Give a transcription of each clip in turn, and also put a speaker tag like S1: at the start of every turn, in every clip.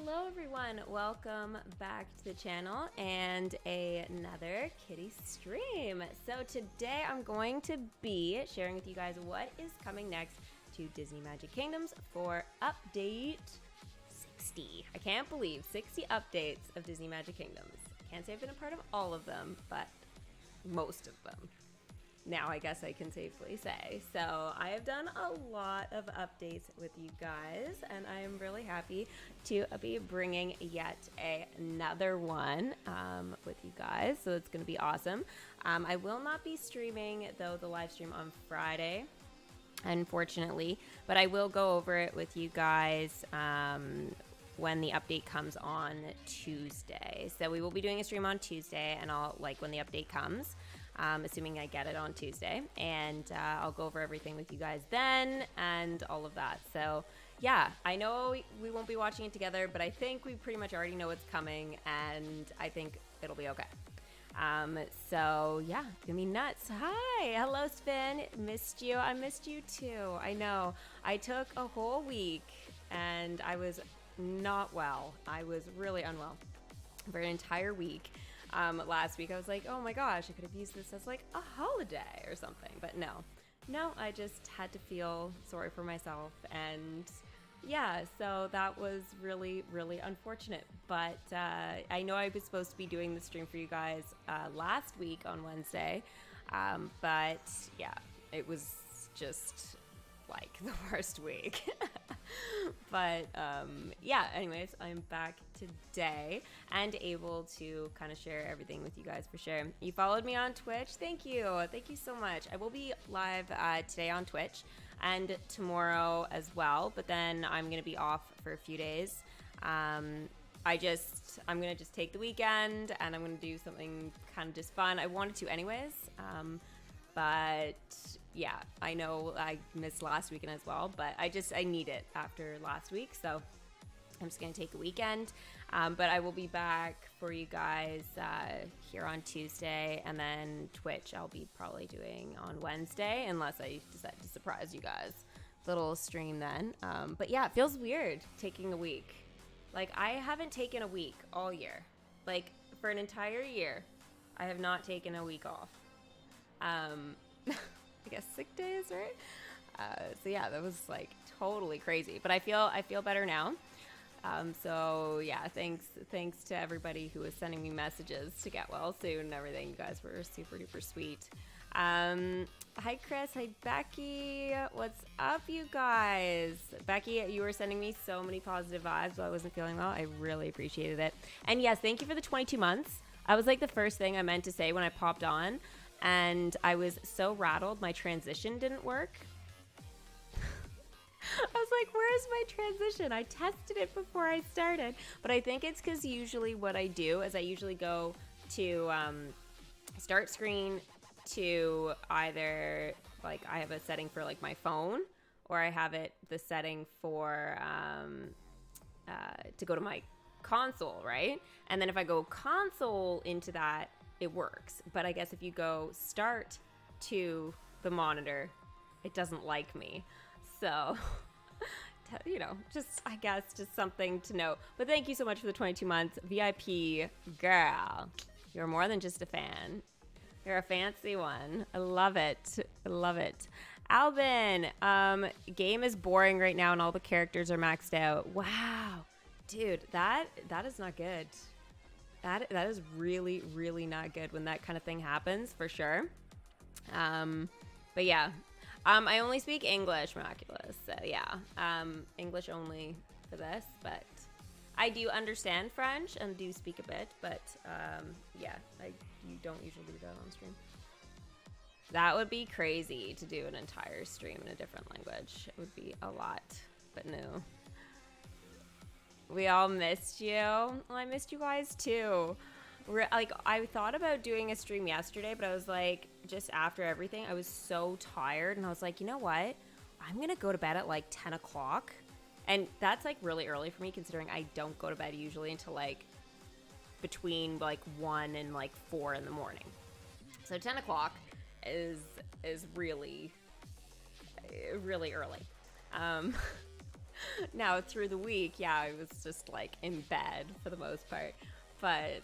S1: Hello everyone, welcome back to the channel and another kitty stream. So today I'm going to be sharing with you guys what is coming next to Disney Magic Kingdoms for update 60. I can't believe 60 updates of Disney Magic Kingdoms. Can't say I've been a part of all of them, but most of them. Now I guess I can safely say. So I have done a lot of updates with you guys, and I am really happy to be bringing yet another one with you guys. So it's going to be awesome. I will not be streaming, though, the live stream on Friday, unfortunately, but I will go over it with you guys when the update comes on Tuesday. So we will be doing a stream on Tuesday, and I'll when the update comes. Assuming I get it on Tuesday, and I'll go over everything with you guys then and all of that. So yeah, I know we won't be watching it together, but I think we pretty much already know what's coming, and I think it'll be okay. So yeah, it's gonna be nuts. Hi, hello Spin, missed you. I missed you too. I know I took a whole week and I was not well. I was really unwell for an entire week. Last week I was like, oh my gosh, I could have used this as like a holiday or something, but no, I just had to feel sorry for myself, and yeah, so that was really, really unfortunate. But I know I was supposed to be doing the stream for you guys last week on Wednesday, but yeah, it was just like the worst week. But yeah, anyways, I'm back today and able to kind of share everything with you guys for sure. You followed me on Twitch. Thank you so much. I will be live today on Twitch and tomorrow as well, but then I'm gonna be off for a few days. I'm gonna just take the weekend and I'm gonna do something kind of just fun. I wanted to anyways, but yeah, I know I missed last weekend as well, but I need it after last week, so I'm just gonna take a weekend. But I will be back for you guys here on Tuesday, and then Twitch I'll be probably doing on Wednesday, unless I decide to surprise you guys. Little stream then. But yeah, it feels weird taking a week. Like, I haven't taken a week all year. Like, for an entire year, I have not taken a week off. I guess sick days, right? So yeah, that was like totally crazy, but I feel better now. So yeah, thanks to everybody who was sending me messages to get well soon and everything. You guys were super duper sweet. Hi Chris, hi Becky, what's up you guys? Becky, you were sending me so many positive vibes while I wasn't feeling well. I really appreciated it. And yes, thank you for the 22 months. I was like the first thing I meant to say when I popped on. And I was so rattled my transition didn't work. I was like, where's my transition? I tested it before I started. But I think it's because usually what I do is I usually go to start screen to either, like, I have a setting for like my phone, or I have the setting for to go to my console, right? And then if I go console into that, it works. But I guess if you go start to the monitor, it doesn't like me. So, you know, I guess just something to know. But thank you so much for the 22 months. VIP girl, you're more than just a fan. You're a fancy one. I love it. I love it. Albin, game is boring right now and all the characters are maxed out. Wow. Dude, that is not good. That is really, really not good when that kind of thing happens, for sure. But yeah, I only speak English, Miraculous. So yeah, English only for this. But I do understand French and do speak a bit. But yeah, you don't usually do that on stream. That would be crazy to do an entire stream in a different language. It would be a lot, but no. We all missed you. Well, I missed you guys too. Like, I thought about doing a stream yesterday, but I was like, just after everything, I was so tired, and I was like, you know what? I'm gonna go to bed at like 10 o'clock, and that's like really early for me, considering I don't go to bed usually until like between like 1 and like 4 in the morning. So 10 o'clock is really, really early. Now through the week, yeah, I was just like in bed for the most part. But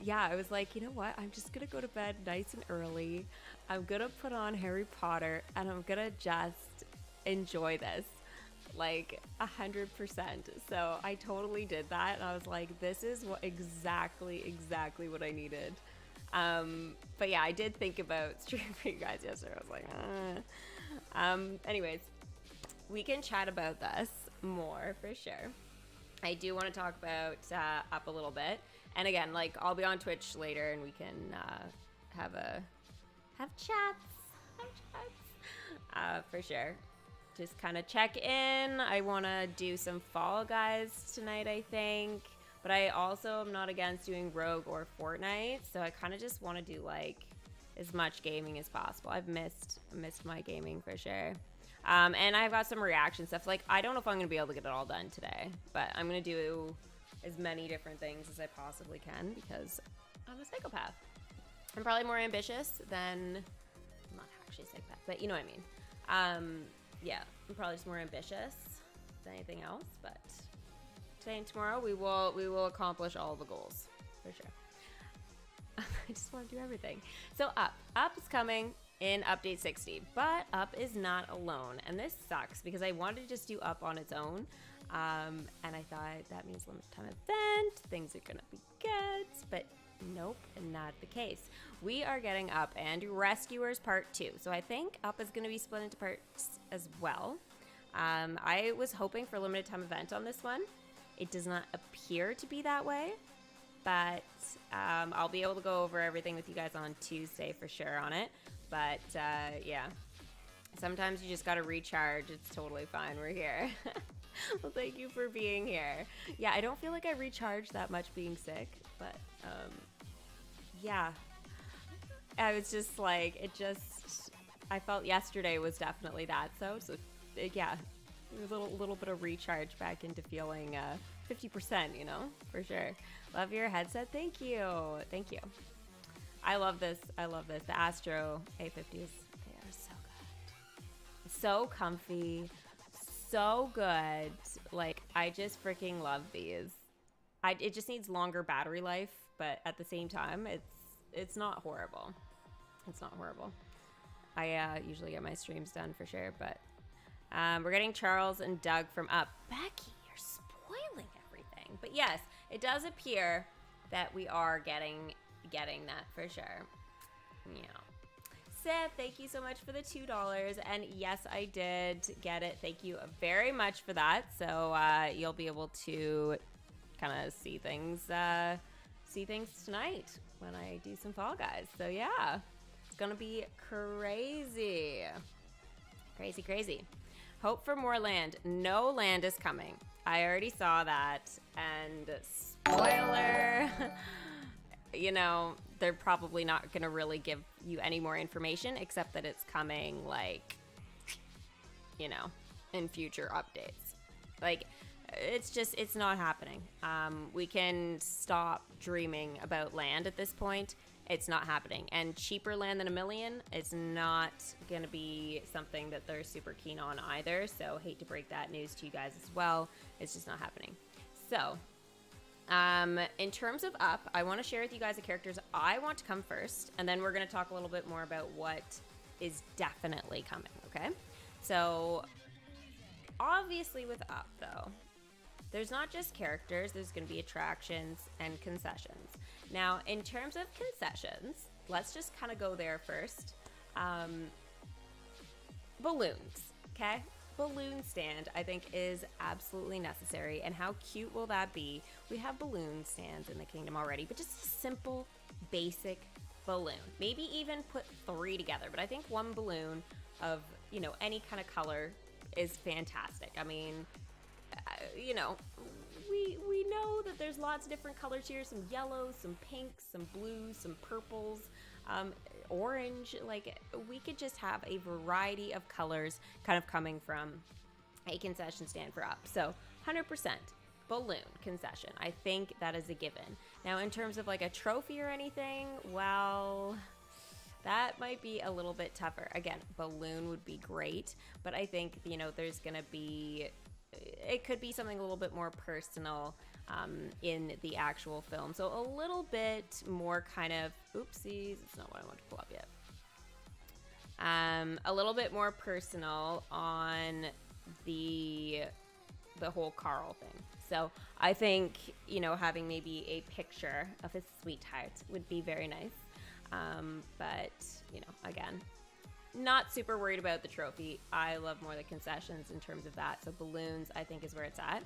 S1: yeah, I was like, you know what? I'm just gonna go to bed nice and early. I'm gonna put on Harry Potter and I'm gonna just enjoy this like 100%. So I totally did that, and I was like, this is what exactly what I needed. But yeah, I did think about streaming for you guys yesterday. I was like, anyways, we can chat about this more for sure. I do want to talk about Up a little bit, and again, like I'll be on Twitch later, and we can have chats for sure. Just kind of check in. I want to do some Fall Guys tonight, I think. But I also am not against doing Rogue or Fortnite. So I kind of just want to do like as much gaming as possible. I've missed my gaming for sure. And I've got some reaction stuff. Like, I don't know if I'm going to be able to get it all done today. But I'm going to do as many different things as I possibly can because I'm a psychopath. I'm probably more ambitious than... I'm not actually a psychopath, but you know what I mean. Yeah, I'm probably just more ambitious than anything else, but today and tomorrow we will accomplish all the goals for sure. I just want to do everything. So Up is coming in update 60, but Up is not alone, and this sucks because I wanted to just do Up on its own, and I thought that means limited time event, things are gonna be good, but nope, not the case. We are getting Up and Rescuers Part 2. So I think Up is going to be split into parts as well. I was hoping for a limited time event on this one. It does not appear to be that way, but I'll be able to go over everything with you guys on Tuesday for sure on it. But yeah, sometimes you just got to recharge. It's totally fine. We're here. Well, thank you for being here. Yeah, I don't feel like I recharge that much being sick, but yeah, I was just like, I felt yesterday was definitely that. So yeah, a little bit of recharge back into feeling 50%, you know, for sure. Love your headset. Thank you. I love this. The Astro A50s, they are so good. So comfy, so good. Like, I just freaking love these. It just needs longer battery life, but at the same time, it's not horrible. It's not horrible. I usually get my streams done for sure, but we're getting Charles and Doug from Up. Becky, you're spoiling everything. But yes, it does appear that we are getting that for sure. Yeah. Seth, thank you so much for the $2. And yes, I did get it. Thank you very much for that. So you'll be able to kind of see things tonight when I do some Fall Guys. So yeah, it's gonna be crazy. Hope for more land. No land is coming. I already saw that, and spoiler, you know, they're probably not gonna really give you any more information except that it's coming, like, you know, in future updates. Like, it's not happening. We can stop dreaming about land at this point. It's not happening. And cheaper land than $1 million is not going to be something that they're super keen on either. So hate to break that news to you guys as well. It's just not happening. So in terms of Up, I want to share with you guys the characters I want to come first. And then we're going to talk a little bit more about what is definitely coming, okay? So obviously with Up, though, there's not just characters, there's going to be attractions and concessions. Now, in terms of concessions, let's just kind of go there first. Balloons, okay? Balloon stand, I think, is absolutely necessary. And how cute will that be? We have balloon stands in the kingdom already, but just a simple, basic balloon. Maybe even put 3 together, but I think 1 balloon of, you know, any kind of color is fantastic. I mean, you know, we know that there's lots of different colors here, some yellows, some pinks, some blues, some purples, orange. Like, we could just have a variety of colors kind of coming from a concession stand for Up. So 100% balloon concession, I think that is a given. Now, in terms of like a trophy or anything, well, that might be a little bit tougher. Again, balloon would be great, but I think, you know, there's gonna be it could be something a little bit more personal in the actual film. So a little bit more kind of, oopsies, it's not what I want to pull up yet. A little bit more personal on the whole Carl thing. So I think, you know, having maybe a picture of his sweetheart would be very nice. But, you know, again, not super worried about the trophy. I love more the concessions in terms of that. So balloons, I think, is where it's at.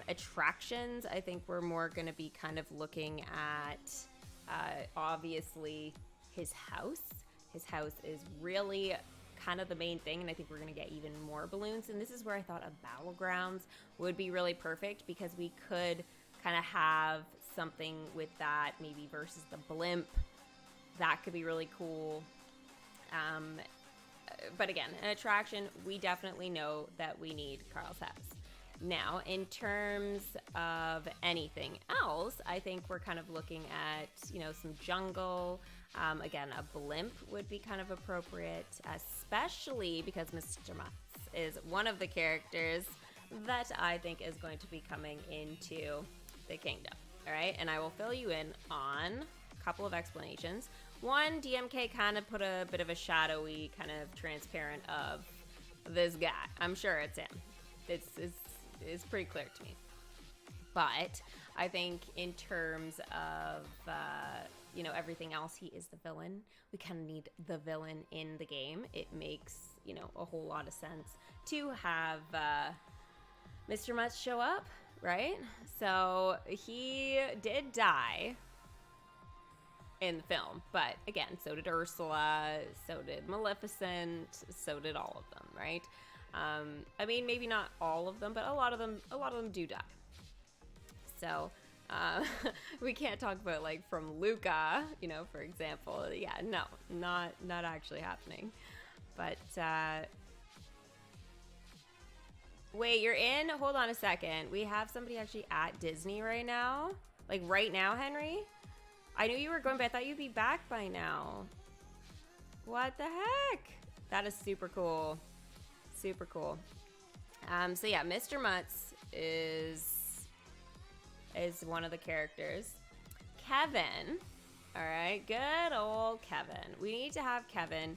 S1: Attractions, I think we're more going to be kind of looking at, obviously, his house. His house is really kind of the main thing, and I think we're going to get even more balloons. And this is where I thought a battlegrounds would be really perfect, because we could kind of have something with that, maybe versus the blimp. That could be really cool. But again, an attraction, we definitely know that we need Carl's house. Now, in terms of anything else, I think we're kind of looking at, you know, some jungle. Again, a blimp would be kind of appropriate, especially because Mr. Mutts is one of the characters that I think is going to be coming into the kingdom. All right, and I will fill you in on a couple of explanations. One, DMK kind of put a bit of a shadowy, kind of transparent of this guy. I'm sure it's him. It's pretty clear to me. But I think in terms of, you know, everything else, he is the villain. We kind of need the villain in the game. It makes, you know, a whole lot of sense to have Mr. Mutts show up, right? So he did die in the film, but again, so did Ursula, so did Maleficent, so did all of them, right? I mean, maybe not all of them, but a lot of them do die. So we can't talk about, like, from Luca, you know, for example. Yeah, no, not actually happening. But wait, you're in? Hold on a second. We have somebody actually at Disney right now. Like right now, Henry? I knew you were going, but I thought you'd be back by now. What the heck? That is super cool. Super cool. So yeah, Mr. Mutts is one of the characters. Kevin. All right, good old Kevin. We need to have Kevin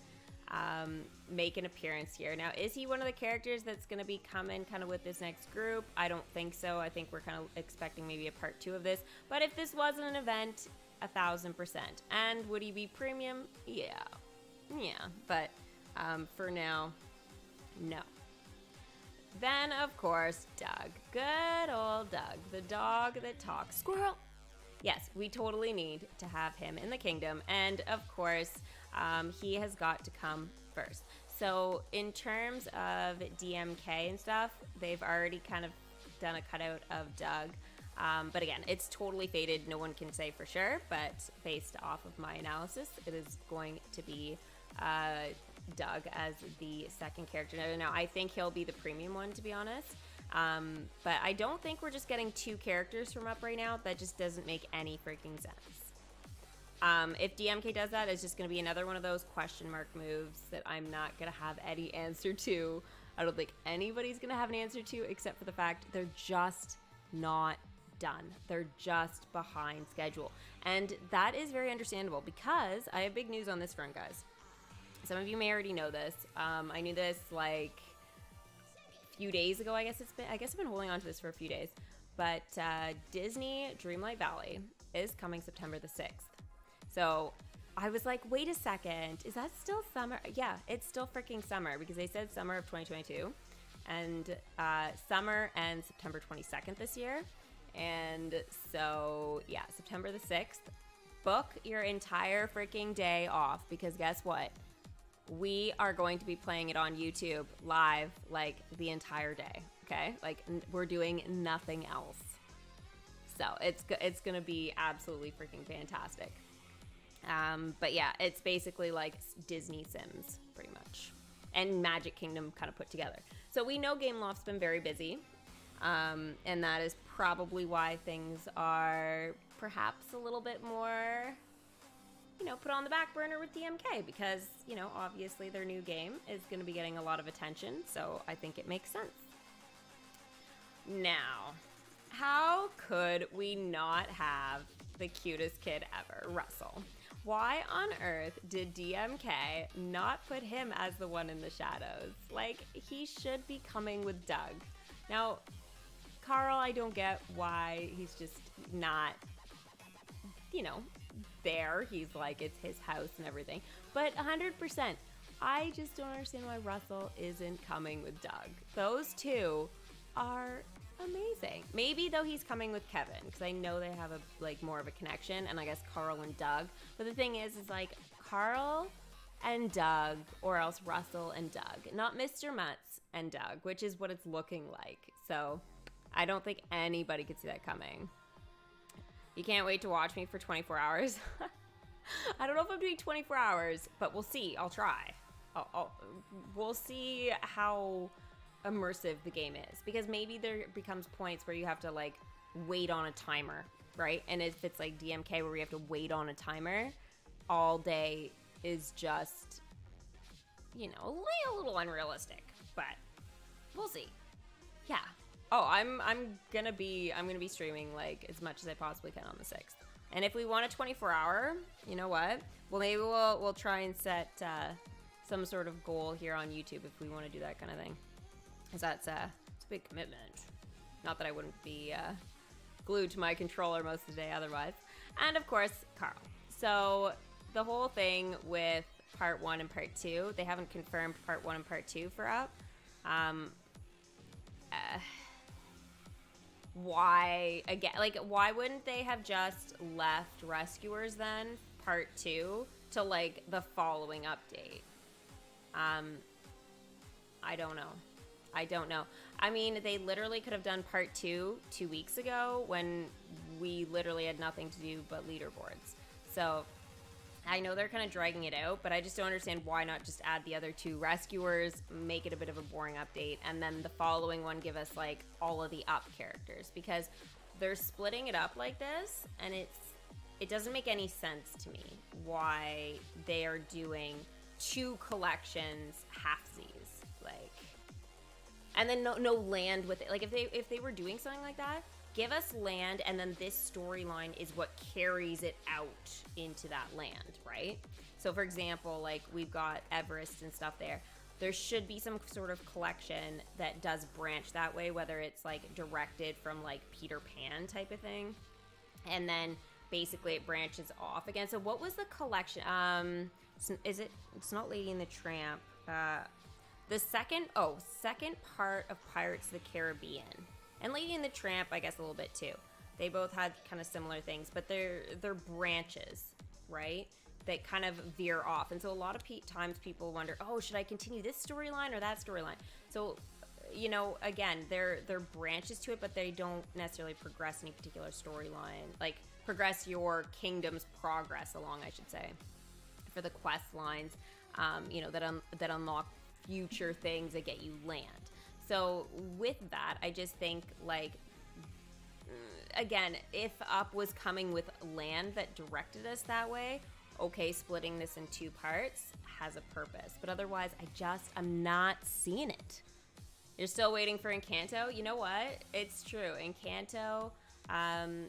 S1: make an appearance here. Now, is he one of the characters that's going to be coming kind of with this next group? I don't think so. I think we're kind of expecting maybe a part 2 of this. But if this wasn't an event, 1,000%. And would he be premium? Yeah. But for now, no. Then, of course, Doug. Good old Doug, the dog that talks. Squirrel! Yes, we totally need to have him in the kingdom. And, of course, he has got to come first. So, in terms of DMK and stuff, they've already kind of done a cutout of Doug. But again, it's totally faded. No one can say for sure. But based off of my analysis, it is going to be Doug as the second character. Now, I think he'll be the premium one, to be honest. But I don't think we're just getting 2 characters from up right now. That just doesn't make any freaking sense. If DMK does that, it's just going to be another one of those question mark moves that I'm not going to have any answer to. I don't think anybody's going to have an answer to, except for the fact they're just not done. They're just behind schedule. And that is very understandable, because I have big news on this front, guys. Some of you may already know this. I knew this like a few days ago. I guess I've been holding on to this for a few days. But Disney Dreamlight Valley is coming September the 6th. So I was like, wait a second, is that still summer? Yeah, it's still freaking summer, because they said summer of 2022, and summer ends September 22nd this year. And so yeah, September the 6th, book your entire freaking day off, because guess what? We are going to be playing it on YouTube live like the entire day. Okay, like we're doing nothing else. So it's gonna be absolutely freaking fantastic. But yeah, it's basically like Disney Sims pretty much, and Magic Kingdom kind of put together. So we know Gameloft's been very busy, and that is probably why things are perhaps a little bit more, you know, put on the back burner with DMK, because, you know, obviously their new game is going to be getting a lot of attention, so I think it makes sense. Now, how could we not have the cutest kid ever, Russel? Why on earth did DMK not put him as the one in the shadows? Like, he should be coming with Doug. Now, Carl, I don't get why he's just not, you know, there. He's like, it's his house and everything. But 100%, I just don't understand why Russel isn't coming with Doug. Those two are amazing. Maybe though he's coming with Kevin, because I know they have a like more of a connection, and I guess Carl and Doug. But the thing is like Carl and Doug, or else Russel and Doug, not Mr. Mutts and Doug, which is what it's looking like. So I don't think anybody could see that coming. You can't wait to watch me for 24 hours. I don't know if I'm doing 24 hours, but we'll see. I'll try. We'll see how immersive the game is, because maybe there becomes points where you have to like wait on a timer, right? And if it's like DMK where we have to wait on a timer all day is just, you know, a little unrealistic, but we'll see. Yeah. Oh, I'm gonna be streaming like as much as I possibly can on the 6th. And if we want a 24-hour, you know what? Well, maybe we'll try and set some sort of goal here on YouTube if we want to do that kind of thing. Because it's a big commitment. Not that I wouldn't be glued to my controller most of the day otherwise. And of course, Carl. So the whole thing with part 1 and part 2, they haven't confirmed part 1 and part 2 for up. Why, again, like, why wouldn't they have just left Rescuers then, part 2, to like the following update? I don't know. I mean, they literally could have done part 2 2 weeks ago when we literally had nothing to do but leaderboards. So I know they're kind of dragging it out, but I just don't understand why not just add the other 2 Rescuers, make it a bit of a boring update, and then the following one give us like all of the up characters, because they're splitting it up like this, and it doesn't make any sense to me why they are doing 2 collections halfsies, like, and then no land with it. Like if they were doing something like that, give us land, and then this storyline is what carries it out into that land, right? So for example, like we've got Everest and stuff there. There should be some sort of collection that does branch that way, whether it's like directed from like Peter Pan type of thing. And then basically it branches off again. So what was the collection? It's not Lady and the Tramp. The second part of Pirates of the Caribbean. And Lady and the Tramp, I guess a little bit too. They both had kind of similar things, but they're branches, right? That kind of veer off. And so a lot of times people wonder, oh, should I continue this storyline or that storyline? So, you know, again, they're branches to it, but they don't necessarily progress any particular storyline. Like, progress your kingdom's progress along, I should say, for the quest lines, you know, that unlock future things that get you land. So with that, I just think, like, again, if Up was coming with land that directed us that way, okay, splitting this in 2 parts has a purpose. But otherwise, I'm not seeing it. You're still waiting for Aincanto? You know what? It's true. Aincanto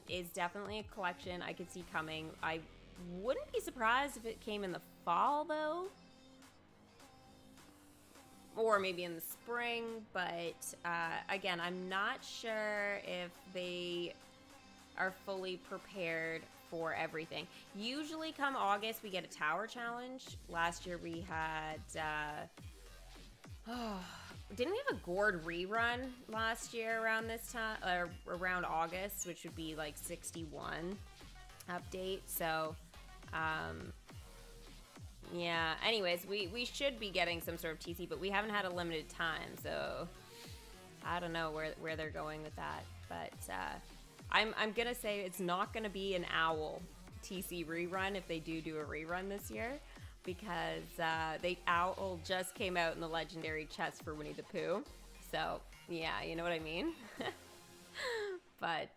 S1: is definitely a collection I could see coming. I wouldn't be surprised if it came in the fall, though. Or maybe in the spring, but again, I'm not sure if they are fully prepared for everything. Usually come August, we get a tower challenge. Last year we had, didn't we have a Gourd rerun last year around this time, or around August, which would be like 61 update, so, yeah, anyways, we should be getting some sort of TC, but we haven't had a limited time, so I don't know where they're going with that. But I'm gonna say it's not gonna be an Owl TC rerun if they do a rerun this year, because Owl just came out in the legendary chest for Winnie the Pooh. So yeah, you know what I mean. But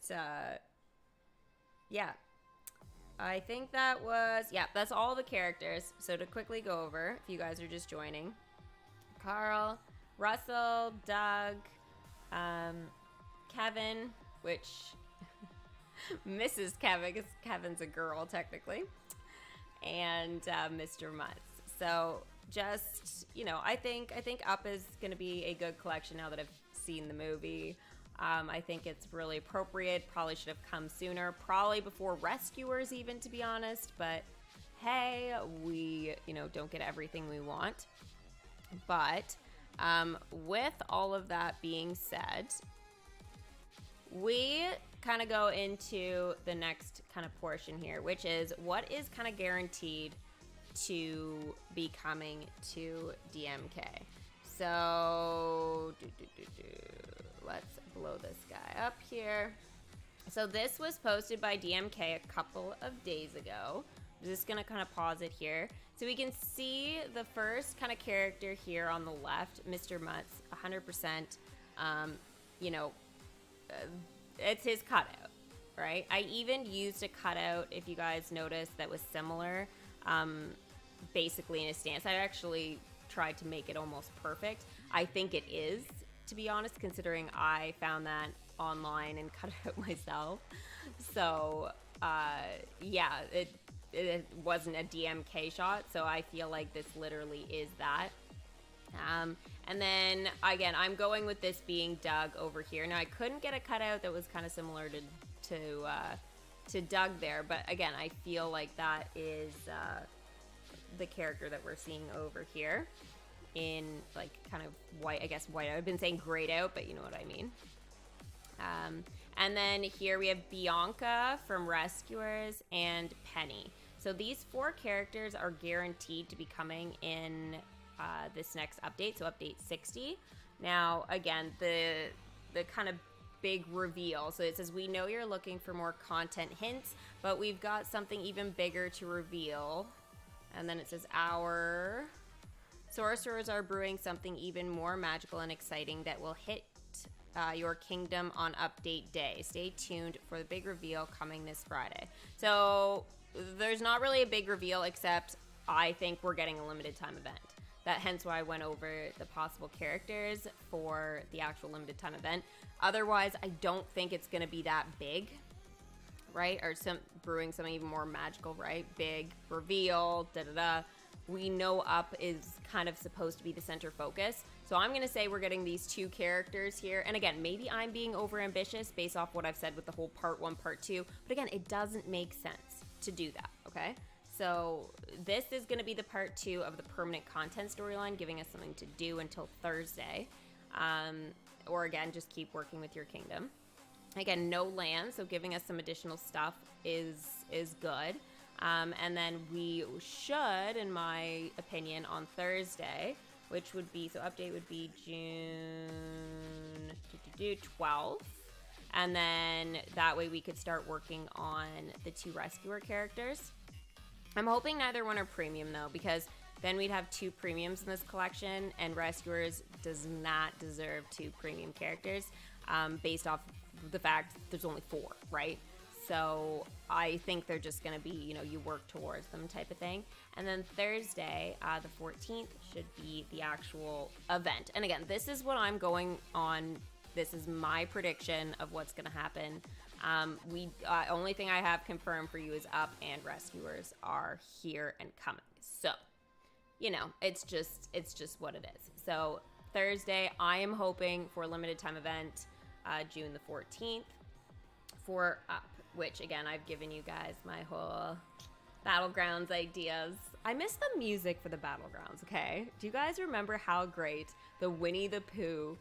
S1: yeah. I think that was, yeah, that's all the characters. So to quickly go over, if you guys are just joining, Carl, Russel, Doug, Kevin, which Mrs. Kevin, because Kevin's a girl technically, and Mr. Mutts. So just, you know, I think Up is going to be a good collection now that I've seen the movie. I think it's really appropriate. Probably should have come sooner. Probably before Rescuers even, to be honest. But hey, we, you know, don't get everything we want. But with all of that being said, we kind of go into the next kind of portion here, which is what is kind of guaranteed to be coming to DMK. So let's blow this guy up here. So this was posted by DMK a couple of days ago. I'm just gonna kind of pause it here so we can see the first kind of character here on the left, Mr. Mutts, 100%. You know, it's his cutout, right? I even used a cutout, if you guys noticed, that was similar, basically in his stance. I actually tried to make it almost perfect. I think it is, to be honest, considering I found that online and cut it out myself. So yeah, it wasn't a DMK shot, so I feel like this literally is that. And then again, I'm going with this being Doug over here. Now I couldn't get a cutout that was kind of similar to Doug there, but again, I feel like that is the character that we're seeing over here in like kind of white, I guess white. I've been saying grayed out, but you know what I mean. And then here we have Bianca from Rescuers and Penny. So these 4 characters are guaranteed to be coming in this next update, so update 60. Now, again, the kind of big reveal. So it says, we know you're looking for more content hints, but we've got something even bigger to reveal. And then it says, our sorcerers are brewing something even more magical and exciting that will hit your kingdom on update day. Stay tuned for the big reveal coming this Friday. So there's not really a big reveal, except I think we're getting a limited time event. That hence why I went over the possible characters for the actual limited time event. Otherwise, I don't think it's going to be that big, right? Or brewing something even more magical, right? Big reveal, da-da-da. We know Up is kind of supposed to be the center focus. So I'm going to say we're getting these 2 characters here. And again, maybe I'm being overambitious based off what I've said with the whole part 1, part 2. But again, it doesn't make sense to do that, okay? So this is going to be the part 2 of the permanent content storyline, giving us something to do until Thursday. Or again, just keep working with your kingdom. Again, no land, so giving us some additional stuff is good. And then we should, in my opinion, on Thursday, which would be, so update would be June 12th. And then that way we could start working on the 2 rescuer characters. I'm hoping neither one are premium though, because then we'd have 2 premiums in this collection, and Rescuers does not deserve 2 premium characters based off the fact there's only 4, right? So I think they're just going to be, you know, you work towards them type of thing. And then Thursday, the 14th, should be the actual event. And again, this is what I'm going on. This is my prediction of what's going to happen. Only thing I have confirmed for you is Up and Rescuers are here and coming. So, you know, it's just what it is. So Thursday, I am hoping for a limited time event, June the 14th for Up, which again, I've given you guys my whole Battlegrounds ideas. I miss the music for the Battlegrounds, okay? Do you guys remember how great the Winnie the Pooh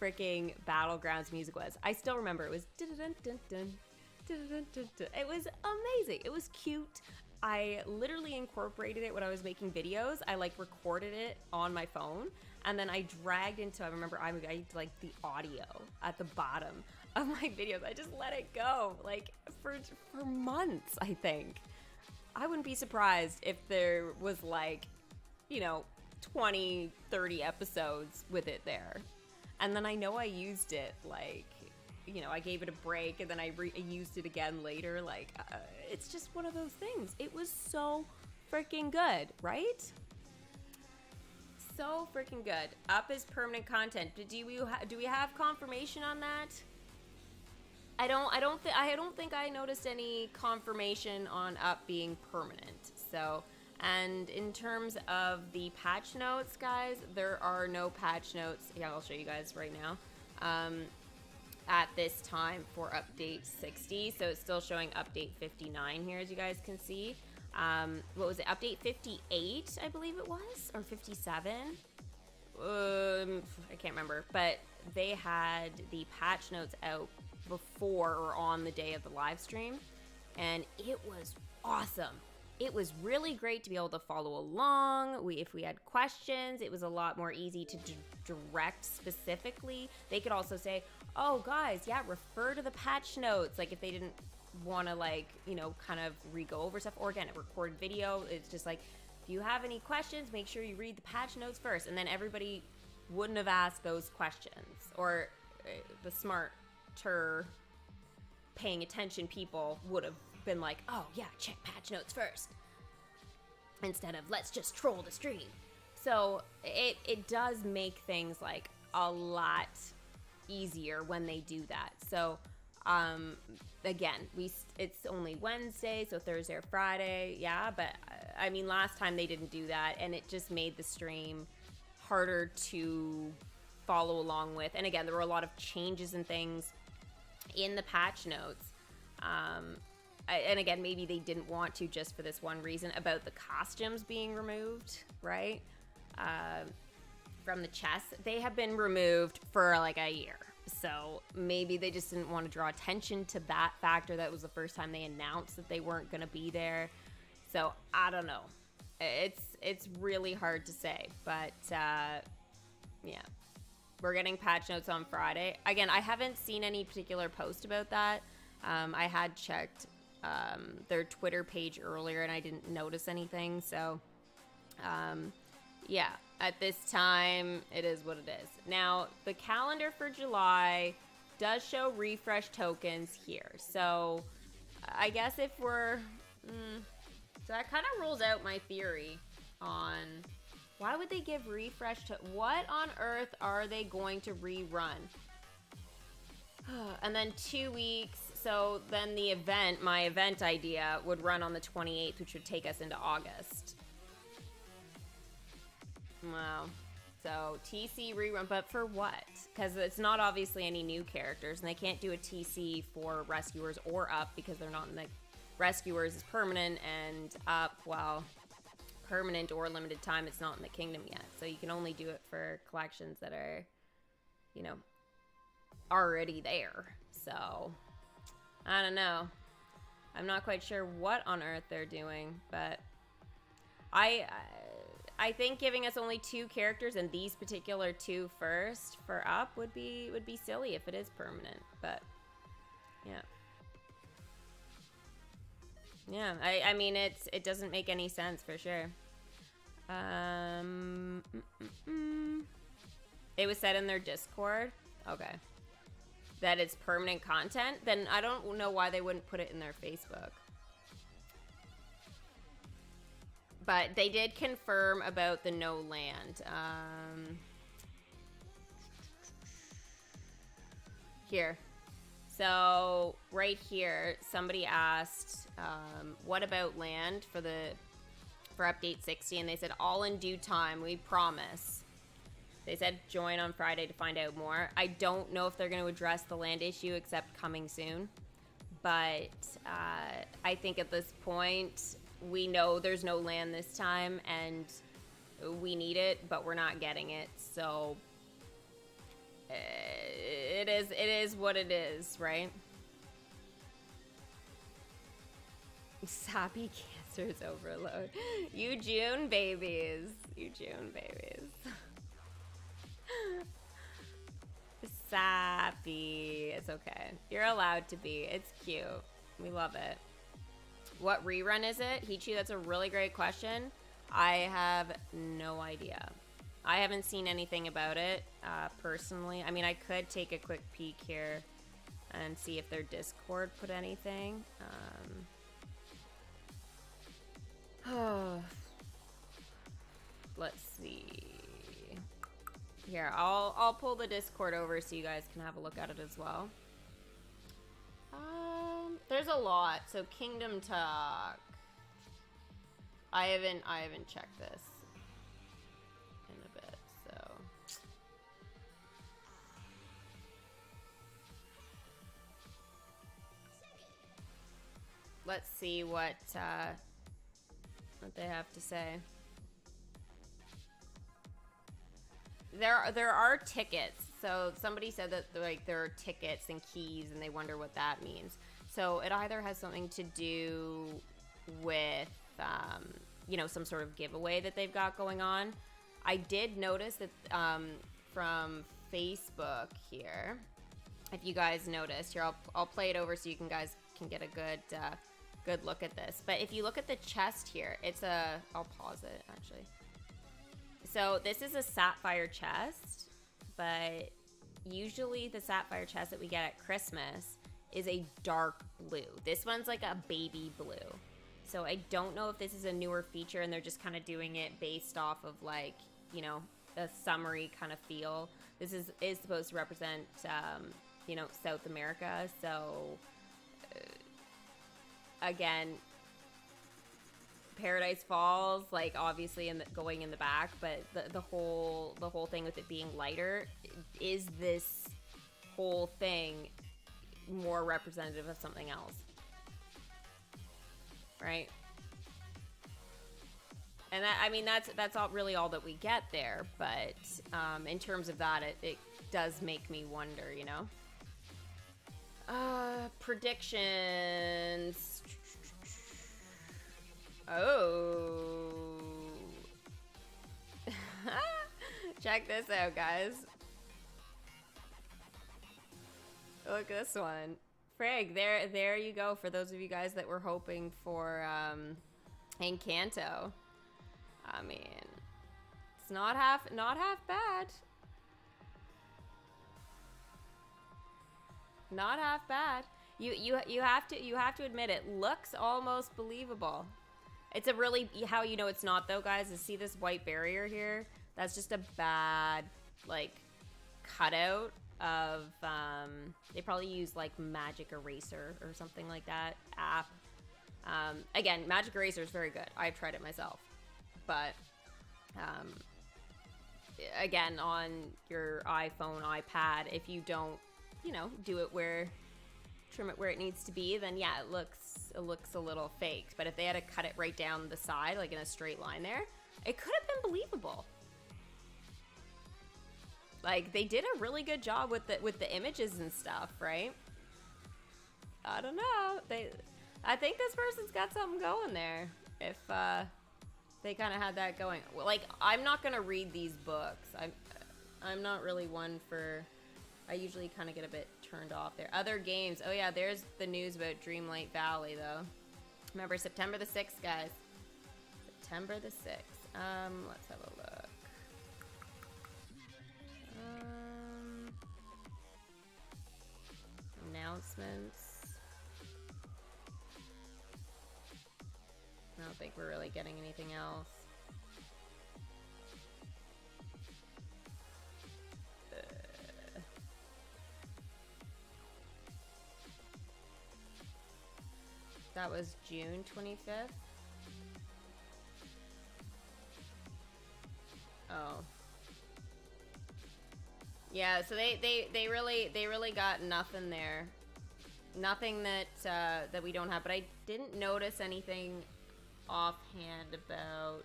S1: freaking Battlegrounds music was? I still remember it was dun-dun-dun-dun, dun-dun-dun-dun. It was amazing. It was cute. I literally incorporated it when I was making videos. I like recorded it on my phone, and then I dragged into, I remember I like the audio at the bottom of my videos. I just let it go like for months, I think. I wouldn't be surprised if there was like, you know, 20, 30 episodes with it there. And then I know I used it, like, you know, I gave it a break and then I used it again later. Like, it's just one of those things. It was so freaking good, right? So freaking good. Up is permanent content. Do we have confirmation on that? I don't think I noticed any confirmation on up being permanent. So, and in terms of the patch notes, guys, there are no patch notes. Yeah, I'll show you guys right now. At this time for update 60, so it's still showing update 59 here, as you guys can see. What was it? Update 58, I believe it was, or 57. I can't remember, but they had the patch notes out before or on the day of the live stream, and it was awesome. It was really great to be able to follow along. If we had questions, it was a lot more easy to direct specifically. They could also say, oh guys, yeah, refer to the patch notes, like if they didn't want to, like, you know, kind of re-go over stuff, or again, a recorded video. It's just like, if you have any questions, make sure you read the patch notes first, and then everybody wouldn't have asked those questions, or the smarter paying attention people would have been like, oh yeah, check patch notes first, instead of let's just troll the stream. So it does make things like a lot easier when they do that. So again, it's only Wednesday, so Thursday or Friday, yeah, but I mean, last time they didn't do that, and it just made the stream harder to follow along with. And again, there were a lot of changes and things in the patch notes. And again, maybe they didn't want to, just for this one reason about the costumes being removed, right? From the chest. They have been removed for like a year. So maybe they just didn't want to draw attention to that factor. That was the first time they announced that they weren't going to be there. So I don't know. It's really hard to say. But yeah. We're getting patch notes on Friday. Again, I haven't seen any particular post about that. I had checked their Twitter page earlier, and I didn't notice anything. So, yeah, at this time, it is what it is. Now, the calendar for July does show refresh tokens here. So, I guess if we're... so that kind of rules out my theory on... Why would they give refresh to... What on earth are they going to rerun? And then 2 weeks... So then the event, my event idea, would run on the 28th, which would take us into August. Wow. So TC rerun, but for what? Because it's not obviously any new characters, and they can't do a TC for Rescuers or Up because they're not in the... Rescuers is permanent, and Up, well, permanent or limited time, it's not in the kingdom yet. So you can only do it for collections that are, you know, already there. So... I don't know. I'm not quite sure what on earth they're doing, but I think giving us only 2 characters and these particular 2 first for Up would be silly if it is permanent. But yeah, yeah. I mean, it doesn't make any sense for sure. It was said in their Discord. Okay. That it's permanent content, then I don't know why they wouldn't put it in their Facebook. But they did confirm about the no land. Here. So right here, somebody asked, what about land for update 60? And they said, all in due time, we promise. They said join on Friday to find out more. I don't know if they're going to address the land issue except coming soon. But I think at this point, we know there's no land this time, and we need it, but we're not getting it. So it is what it is, right? Sappy cancers overload. You June babies. You June babies. Sappy. It's okay. You're allowed to be. It's cute. We love it. What rerun is it? Hichu, that's a really great question. I have no idea. I haven't seen anything about it, personally. I mean, I could take a quick peek here and see if their Discord put anything. Let's see. Here, I'll pull the Discord over so you guys can have a look at it as well. there's a lot. So Kingdom Talk. I haven't checked this in a bit, so. Let's see what they have to say. There are tickets. So somebody said that like there are tickets and keys, and they wonder what that means. So it either has something to do with you know, some sort of giveaway that they've got going on. I did notice that from Facebook here. If you guys noticed here, I'll play it over so you guys can get a good look at this. But if you look at the chest here, it's I'll pause it actually. So this is a Sapphire Chest, but usually the Sapphire Chest that we get at Christmas is a dark blue. This one's like a baby blue. So I don't know if this is a newer feature and they're just kind of doing it based off of like, you know, a summery kind of feel. This is supposed to represent, you know, South America. So again, Paradise Falls, like obviously going in the back, but the whole thing with it being lighter, is this whole thing more representative of something else, right? And that, I mean, that's all really all that we get there, but in terms of that, it does make me wonder, you know. Predictions. Oh. Check this out, guys. Look at this one. Frig, there you go for those of you guys that were hoping for Aincanto. I mean, it's not half bad. Not half bad. You have to admit it looks almost believable. It's a really, how you know it's not though, guys, is see this white barrier here? That's just a bad like cutout of they probably use like Magic Eraser or something like that app. Again, Magic Eraser is very good. I've tried it myself. But again, on your iPhone, iPad, if you don't, you know, trim it where it needs to be, then yeah, it looks a little fake. But if they had to cut it right down the side, like in a straight line there, it could have been believable. Like they did a really good job with the images and stuff, right? I don't know. I think this person's got something going there. If they kind of had that going. Well, like, I'm not gonna read these books. I'm not really one for. I usually kind of get a bit turned off there. Other games. Oh yeah, there's the news about Dreamlight Valley though. Remember September the 6th, guys. September the 6th. Let's have a look. Announcements. I don't think we're really getting anything else. That was June 25th. Oh. Yeah, so they really got nothing there. Nothing that that we don't have, but I didn't notice anything offhand about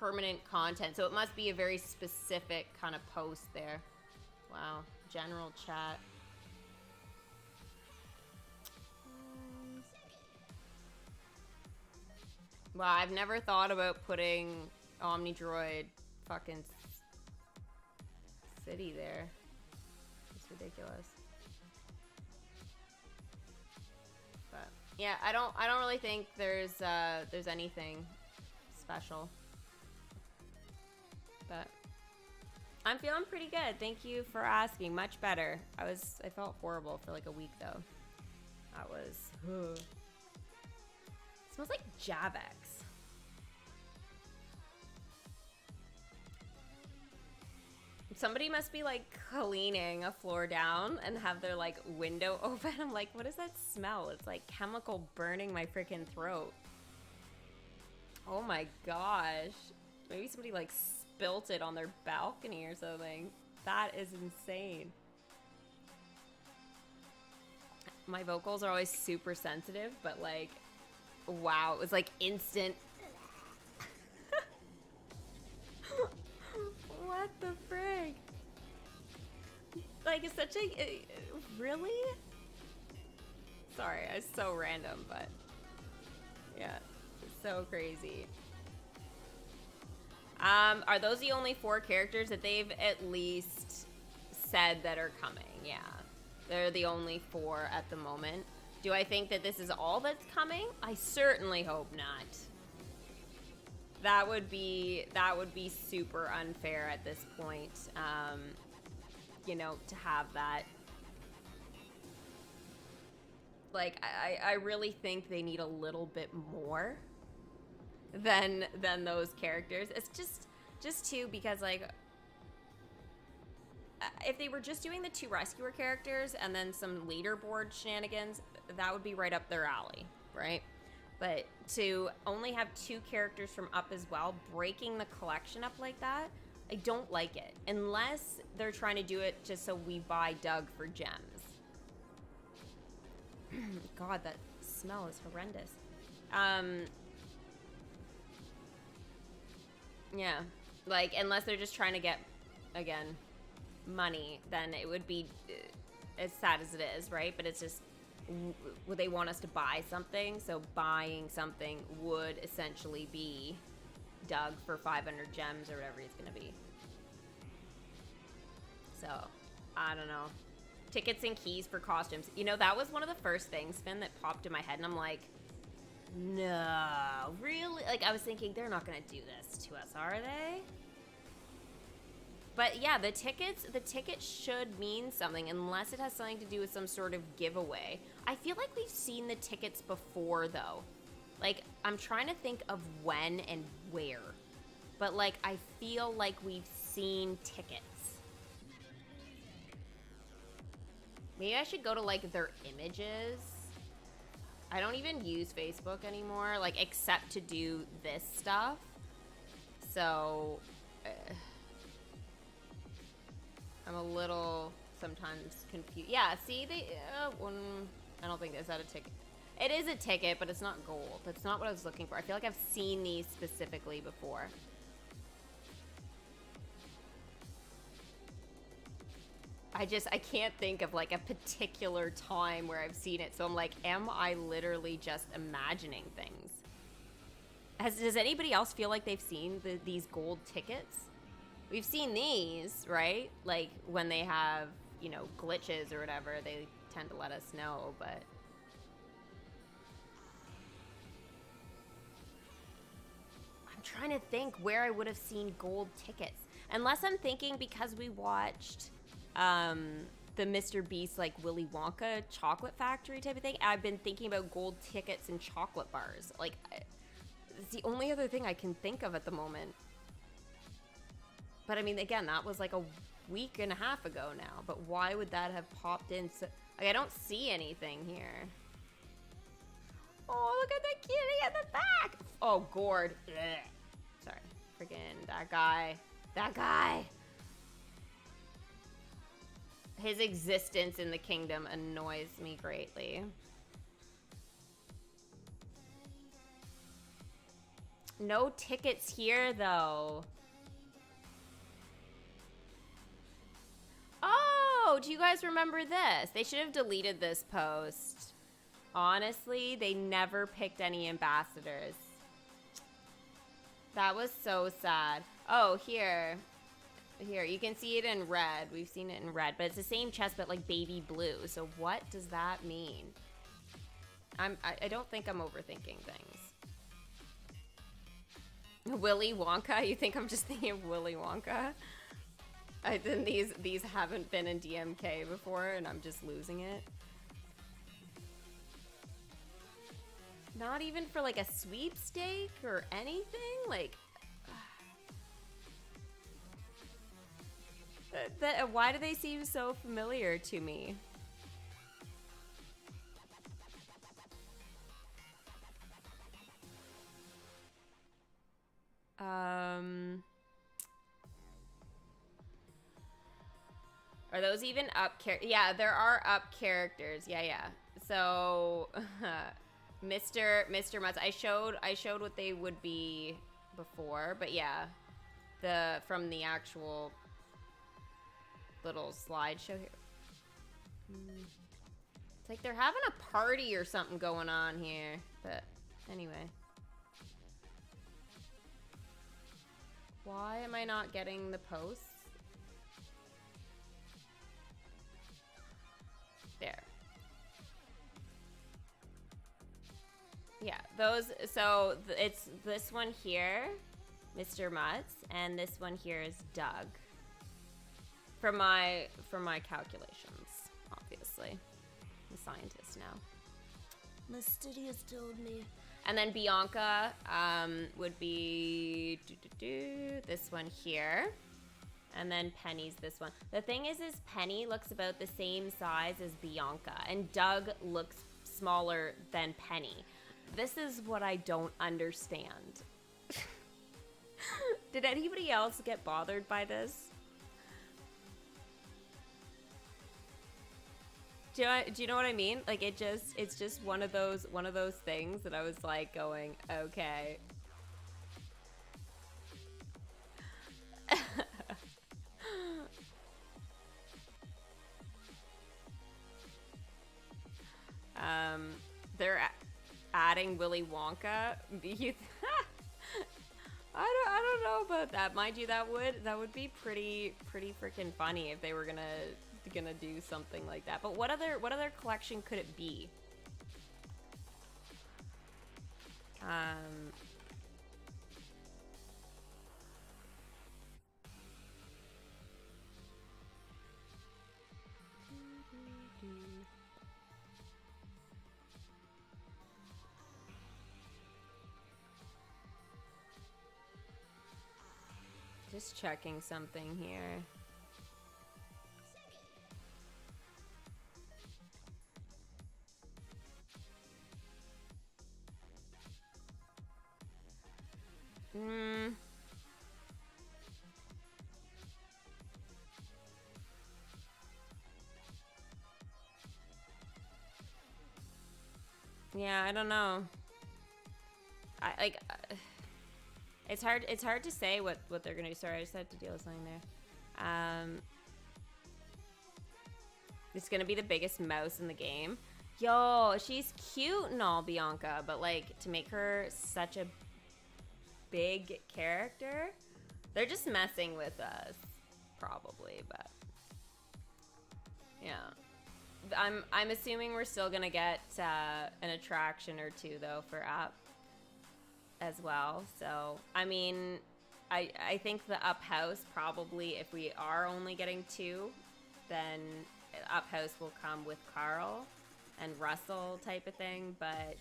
S1: permanent content. So it must be a very specific kind of post there. Wow, general chat. Wow, I've never thought about putting Omnidroid fucking city there. It's ridiculous. But yeah, I don't really think there's anything special. But I'm feeling pretty good. Thank you for asking. Much better. I felt horrible for like a week though. That was smells like Javex. Somebody must be like cleaning a floor down and have their like window open. I'm like, what is that smell? It's like chemical burning my freaking throat. Oh my gosh. Maybe somebody like spilt it on their balcony or something. That is insane. My vocals are always super sensitive, but like, wow, it was like instant. What the frig? Like, it's such a really? Sorry, it's so random, but yeah, it's so crazy. Are those the only 4 characters that they've at least said that are coming? Yeah, they're the only 4 at the moment. Do I think that this is all that's coming? I certainly hope not. That would be super unfair at this point, you know, to have that. Like, I really think they need a little bit more than those characters. It's just too, because like, if they were just doing the 2 rescuer characters and then some leaderboard shenanigans, that would be right up their alley, right? But to only have 2 characters from Up as well, breaking the collection up like that, I don't like it. Unless they're trying to do it just so we buy Doug for gems. God, that smell is horrendous. Yeah, like, unless they're just trying to get, again, money, then it would be as sad as it is, right? But it's just, would they want us to buy something? So buying something would essentially be Doug for 500 gems or whatever he's gonna be. So, I don't know. Tickets and keys for costumes. You know, that was one of the first things, Finn, that popped in my head, and I'm like, no, really? Like, I was thinking, they're not gonna do this to us, are they? But yeah, the tickets should mean something, unless it has something to do with some sort of giveaway. I feel like we've seen the tickets before, though. Like, I'm trying to think of when and where. But, like, I feel like we've seen tickets. Maybe I should go to, like, their images. I don't even use Facebook anymore, like, except to do this stuff. So, I'm a little sometimes confused. Yeah, see, they, I don't think, is that a ticket? It is a ticket, but it's not gold. That's not what I was looking for. I feel like I've seen these specifically before. I can't think of like a particular time where I've seen it. So I'm like, am I literally just imagining things? Does anybody else feel like they've seen these gold tickets? We've seen these, right? Like when they have, you know, glitches or whatever, they tend to let us know, but. I'm trying to think where I would have seen gold tickets. Unless I'm thinking because we watched the Mr. Beast, like Willy Wonka chocolate factory type of thing. I've been thinking about gold tickets and chocolate bars. Like, it's the only other thing I can think of at the moment. But I mean, again, that was like a week and a half ago now. But why would that have popped in? So, like, I don't see anything here. Oh, look at the kitty at the back. Oh, gourd. Ugh. Sorry. Freaking that guy. That guy. His existence in the kingdom annoys me greatly. No tickets here, though. Oh, do you guys remember this? They should have deleted this post. Honestly, they never picked any ambassadors. That was so sad. Oh, here. Here, you can see it in red. We've seen it in red, but it's the same chest, but like baby blue. So what does that mean? I don't think I'm overthinking things. Willy Wonka? You think I'm just thinking of Willy Wonka? Then these haven't been in DMK before, and I'm just losing it. Not even for like a sweepstake or anything? Like, Why do they seem so familiar to me? Are those even up yeah, there are up characters. Yeah. So Mr. Mutts, I showed what they would be before, but yeah. From the actual little slideshow here. It's like they're having a party or something going on here, but anyway. Why am I not getting the posts? There. Yeah, those, so it's this one here, Mr. Mutts, and this one here is Doug. From my calculations, obviously. I'm a scientist now. Mystidius told me. And then Bianca would be this one here. And then Penny's this one. The thing is Penny looks about the same size as Bianca, and Doug looks smaller than Penny. This is what I don't understand. Did anybody else get bothered by this? Do you know what I mean? Like it's just one of those things that I was like going, okay. They're adding Willy Wonka. I don't know about that. Mind you, that would be pretty freaking funny if they were gonna do something like that. But what other collection could it be? Just checking something here. Yeah, I don't know. It's hard to say what they're gonna do. Sorry, I just had to deal with something there. It's gonna be the biggest mouse in the game. Yo, she's cute and all, Bianca, but like to make her such a big character, they're just messing with us, probably. But yeah, I'm assuming we're still gonna get an attraction or two though for Up as well. So I mean, I think the Up House probably, if we are only getting two, then Up House will come with Carl and Russel type of thing, but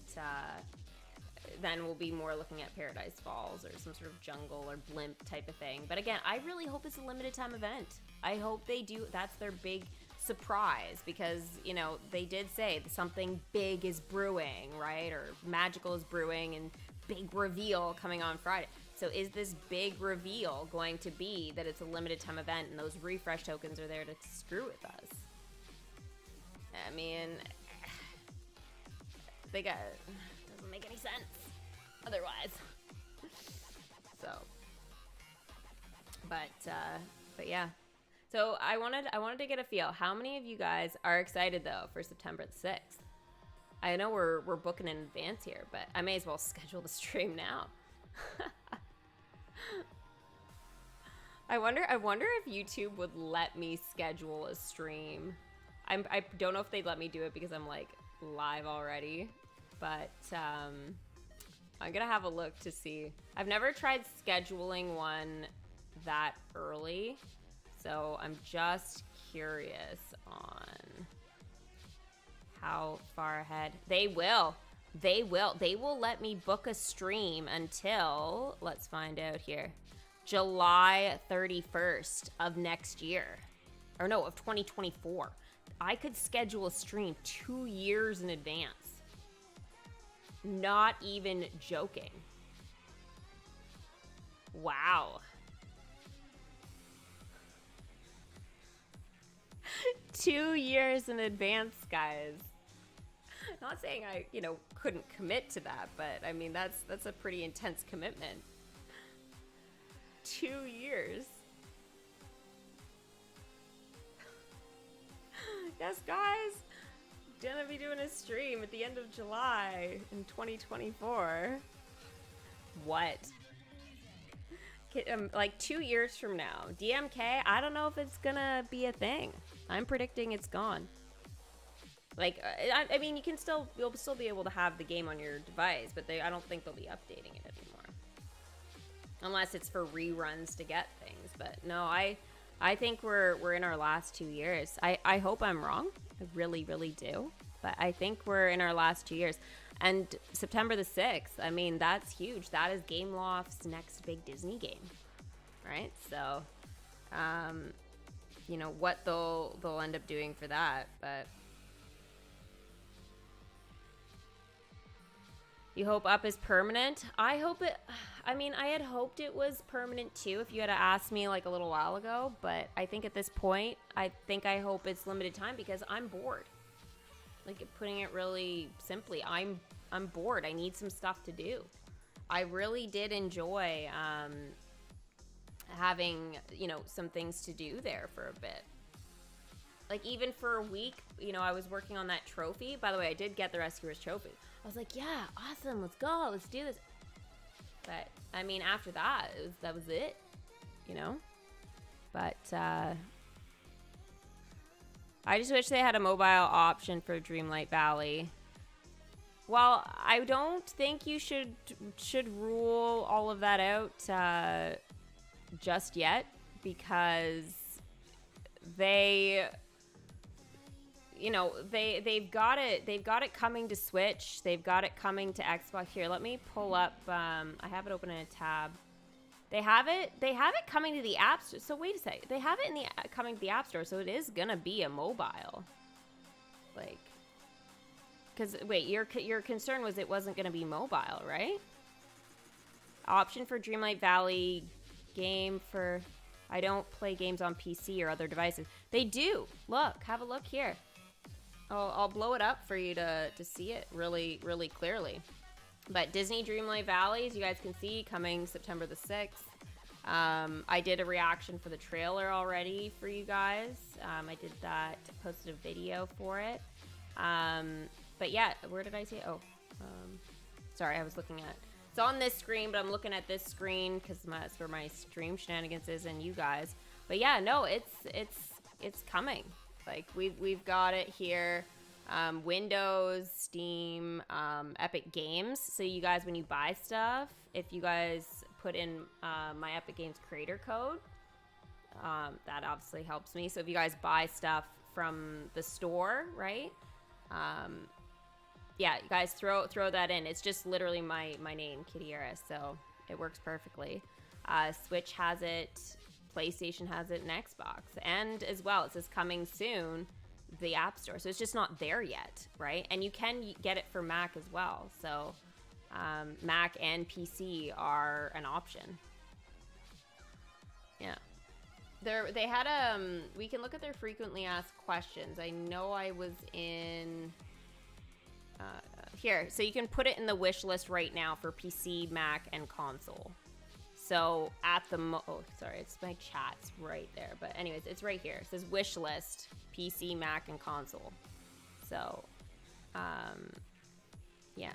S1: then we'll be more looking at Paradise Falls or some sort of jungle or blimp type of thing. But again, I really hope it's a limited time event. I hope they do, that's their big surprise, because, you know, they did say something big is brewing, right? Or magical is brewing and big reveal coming on Friday. So is this big reveal going to be that it's a limited time event and those refresh tokens are there to screw with us? I mean, doesn't make any sense otherwise. So, but yeah. So I wanted to get a feel. How many of you guys are excited though for September the 6th? I know we're booking in advance here, but I may as well schedule the stream now. I wonder if YouTube would let me schedule a stream. I don't know if they'd let me do it because I'm like live already, but I'm gonna have a look to see. I've never tried scheduling one that early, so I'm just curious on how far ahead. They will let me book a stream until, let's find out here. July 31st of next year. Or no, of 2024. I could schedule a stream 2 years in advance. Not even joking. Wow. 2 years in advance, guys. Not saying I, couldn't commit to that, but I mean, that's a pretty intense commitment. 2 years. Yes, guys. Gonna be doing a stream at the end of July in 2024. What? Like 2 years from now. DMK, I don't know if it's gonna be a thing. I'm predicting it's gone. Like, I mean, you'll still be able to have the game on your device, but I don't think they'll be updating it anymore. Unless it's for reruns to get things. But no, I think we're in our last 2 years. I hope I'm wrong. I really, really do. But I think we're in our last 2 years. And September the 6th, I mean, that's huge. That is Gameloft's next big Disney game, right? So, what they'll end up doing for that, but you hope up is permanent? I had hoped it was permanent too if you had asked me like a little while ago, but I think at this point, I hope it's limited time because I'm bored. Like, putting it really simply, I'm bored. I need some stuff to do. I really did enjoy having, some things to do there for a bit. Like, even for a week, I was working on that trophy. By the way, I did get the Rescuers trophy. I was like, yeah, awesome, let's go, let's do this. But, I mean, after that, that was it, But, I just wish they had a mobile option for Dreamlight Valley. Well, I don't think you should rule all of that out just yet, because they've got it coming to Switch. They've got it coming to Xbox. Here, let me pull up. I have it open in a tab. They have it coming to the App Store. So wait a sec. They have it coming to the App Store. So it is gonna be a mobile. Like, because wait, your concern was it wasn't gonna be mobile, right? Option for Dreamlight Valley game for. I don't play games on PC or other devices. They do. Look, have a look here. I'll blow it up for you to see it really, really clearly. But Disney Dreamlight Valley, as you guys can see, coming September the 6th. I did a reaction for the trailer already for you guys. I did that, posted a video for it. But yeah, where did I see it? Sorry, I was looking at. It's on this screen, but I'm looking at this screen because that's where my stream shenanigans is and you guys. But yeah, no, it's coming. Like we've got it here. Windows, Steam, Epic Games. So you guys, when you buy stuff, if you guys put in my Epic Games creator code, that obviously helps me. So if you guys buy stuff from the store, right? Yeah, you guys throw that in. It's just literally my name, Kittyarris, so it works perfectly. Switch has it, PlayStation has it, and Xbox. And as well, it says coming soon, the App Store. So it's just not there yet, right? And you can get it for Mac as well. So Mac and PC are an option. Yeah. They had we can look at their frequently asked questions. I know I was in here, so you can put it in the wish list right now for PC, Mac, and console. So at the sorry, it's my chat's right there, but anyways, it's right here. It says wish list, PC, Mac, and console. So yeah.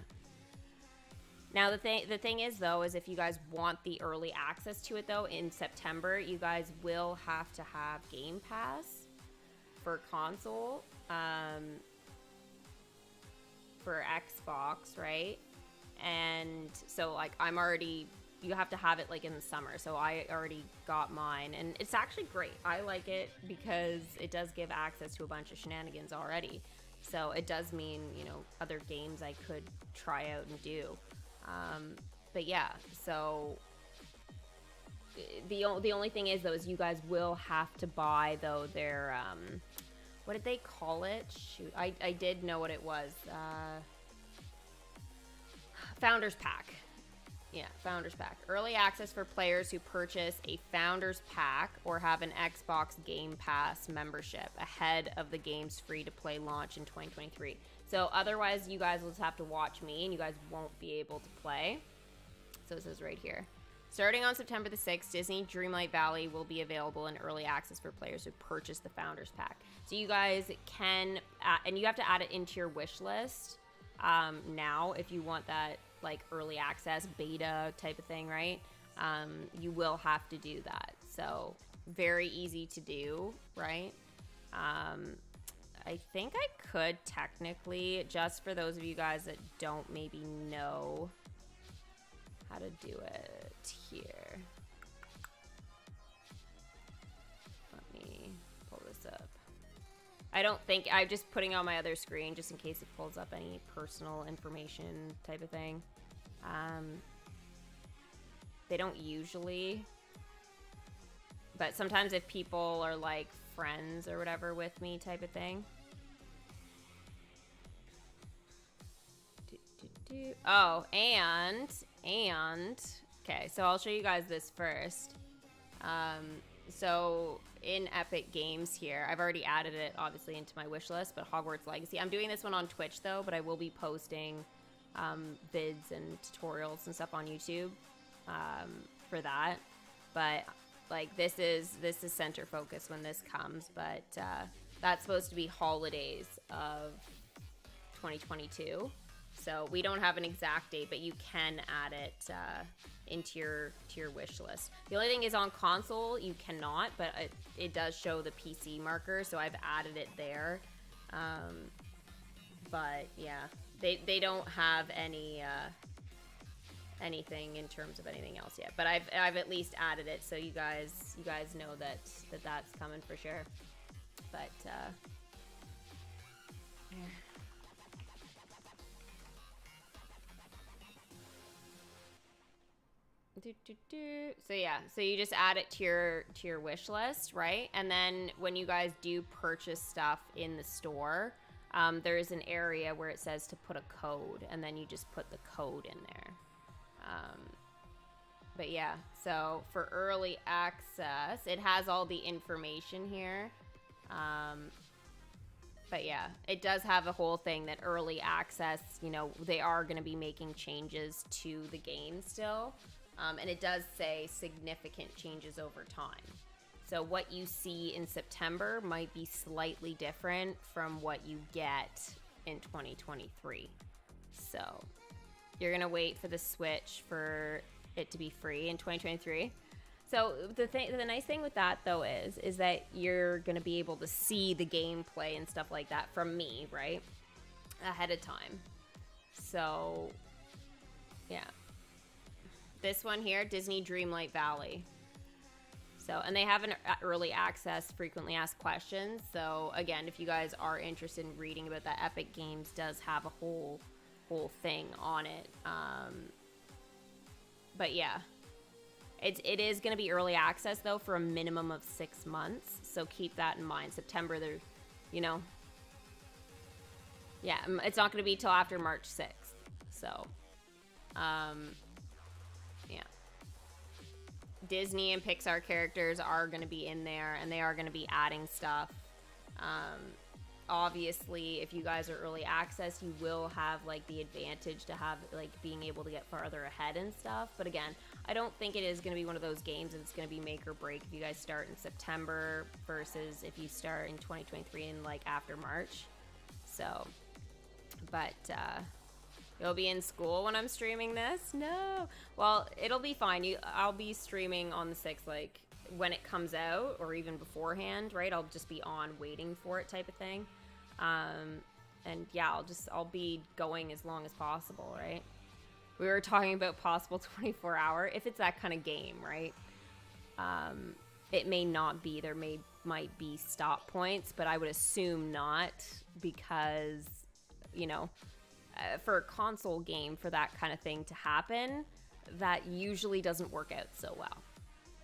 S1: Now the thing is though, is if you guys want the early access to it though, in September, you guys will have to have Game Pass for console, for Xbox, right? And so like you have to have it like in the summer. So I already got mine and it's actually great. I like it because it does give access to a bunch of shenanigans already. So it does mean, other games I could try out and do. But yeah, so the only thing is, though, is you guys will have to buy, though, their, what did they call it? Shoot, I did know what it was. Founders Pack. Yeah, Founders Pack. Early access for players who purchase a Founders Pack or have an Xbox Game Pass membership ahead of the game's free-to-play launch in 2023. So otherwise, you guys will just have to watch me, and you guys won't be able to play. So it says right here. Starting on September the 6th, Disney Dreamlight Valley will be available in early access for players who purchase the Founders Pack. So you guys can, and you have to add it into your wish list now if you want that, like, early access beta type of thing, right? You will have to do that. So very easy to do, right? I think I could technically, just for those of you guys that don't maybe know how to do it here. Let me pull this up. I don't think, I'm just putting on my other screen just in case it pulls up any personal information type of thing. They don't usually, but sometimes if people are like friends or whatever with me type of thing. Oh, and okay, so I'll show you guys this first. So in Epic Games here, I've already added it obviously into my wish list, but Hogwarts Legacy. I'm doing this one on Twitch though, but I will be posting vids and tutorials and stuff on YouTube for that. But like this is center focus when this comes, but that's supposed to be holidays of 2022. So we don't have an exact date, but you can add it into your wish list. The only thing is on console you cannot, but it does show the PC marker, so I've added it there. But yeah, they don't have any anything in terms of anything else yet. But I've at least added it, so you guys know that's coming for sure. But So yeah, so you just add it to your wish list, right? And then when you guys do purchase stuff in the store, there is an area where it says to put a code, and then you just put the code in there. But yeah, so for early access, it has all the information here. But yeah, it does have a whole thing that early access, you know, they are going to be making changes to the game still. And it does say significant changes over time. So what you see in September might be slightly different from what you get in 2023. So you're going to wait for the Switch for it to be free in 2023. So the nice thing with that though is that you're going to be able to see the gameplay and stuff like that from me, right? Ahead of time. So yeah. This one here, Disney Dreamlight Valley. So, and they have an early access frequently asked questions. So again, if you guys are interested in reading about that, Epic Games does have a whole thing on it. But yeah, it is going to be early access though for a minimum of 6 months. So keep that in mind. September, they're, you know, yeah, it's not going to be till after March 6th. So, yeah. Disney and Pixar characters are going to be in there, and they are going to be adding stuff. Obviously, if you guys are early access, you will have like the advantage to have like being able to get farther ahead and stuff. But again, I don't think it is going to be one of those games that's going to be make or break if you guys start in September versus if you start in 2023 and like after March. So, but you'll be in school when I'm streaming this? No. Well, it'll be fine. I'll be streaming on the 6th, like, when it comes out, or even beforehand, right? I'll just be on waiting for it type of thing. And yeah, I'll be going as long as possible, right? We were talking about possible 24-hour, if it's that kind of game, right? It may not be. There might be stop points, but I would assume not, because, you know, for a console game, for that kind of thing to happen, that usually doesn't work out so well.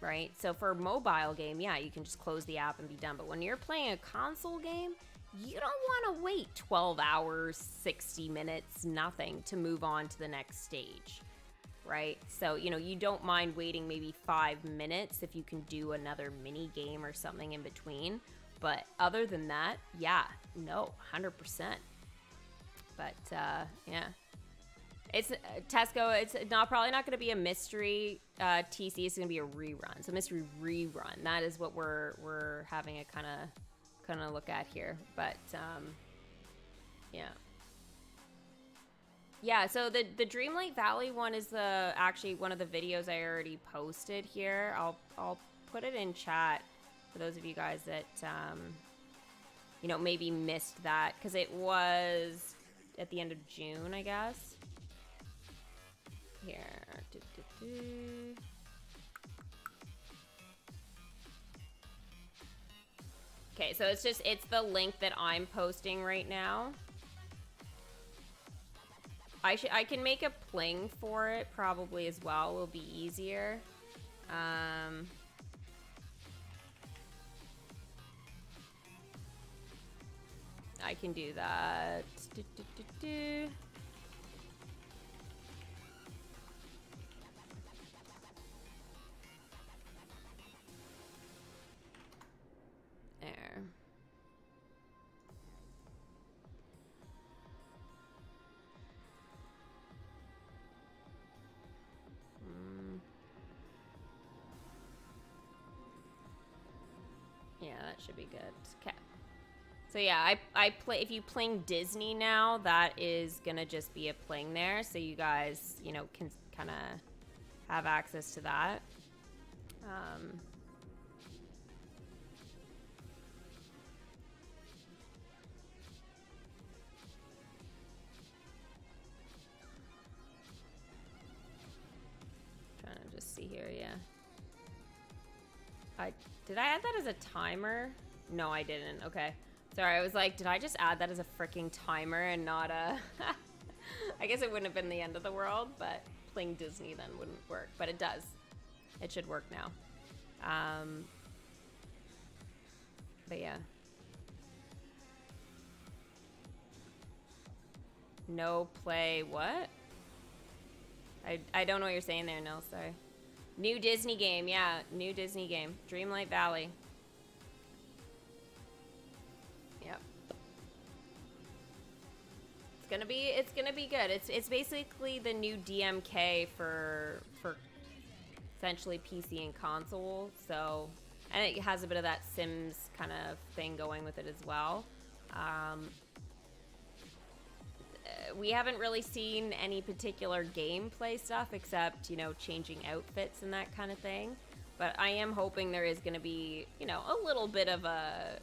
S1: right? So for a mobile game, yeah, you can just close the app and be done. But when you're playing a console game, you don't want to wait 12 hours, 60 minutes, nothing to move on to the next stage, right? So, you know, you don't mind waiting maybe 5 minutes if you can do another mini game or something in between. But other than that, yeah, no, 100%. But, yeah. It's Tesco. It's probably not going to be a mystery TC. It's going to be a rerun. So mystery rerun. That is what we're having a kind of look at here. But yeah. So the Dreamlight Valley one is actually one of the videos I already posted here. I'll put it in chat for those of you guys that you know, maybe missed that, because it was at the end of June, I guess. Here. Okay, so it's the link that I'm posting right now. I can make a pling for it probably as well. Will be easier. I can do that. There. Yeah, that should be good. Okay. So yeah, I play, if you playing Disney now, that is gonna just be a pling there, so you guys, you know, can kind of have access to that. Trying to just see here, yeah. Did I add that as a timer? No, I didn't. Okay. Sorry, I was like, did I just add that as a freaking timer and not a... I guess it wouldn't have been the end of the world, but playing Disney then wouldn't work. But it does. It should work now. But yeah. No play what? I don't know what you're saying there, no, sorry. New Disney game, yeah. New Disney game. Dreamlight Valley. Yep. It's gonna be good. It's basically the new DMK for essentially PC and console. So, and it has a bit of that Sims kind of thing going with it as well. We haven't really seen any particular gameplay stuff except, you know, changing outfits and that kind of thing. But I am hoping there is going to be, you know, a little bit of a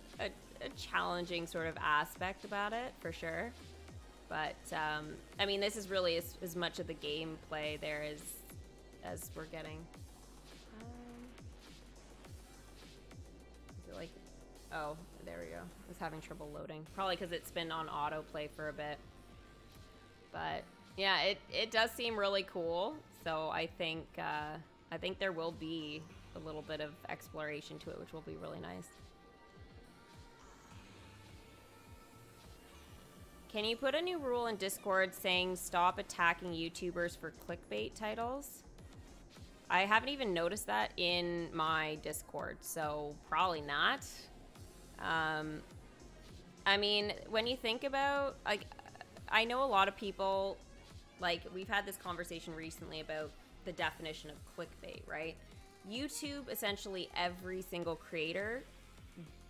S1: challenging sort of aspect about it, for sure. But, I mean, this is really as much of the gameplay there as we're getting. Is it like... Oh, there we go. I was having trouble loading. Probably because it's been on autoplay for a bit. But yeah, it does seem really cool. So I think there will be a little bit of exploration to it, which will be really nice. Can you put a new rule in Discord saying stop attacking YouTubers for clickbait titles? I haven't even noticed that in my Discord, so probably not. I mean, when you think about, like, I know a lot of people, like, we've had this conversation recently about the definition of clickbait, right? YouTube, essentially every single creator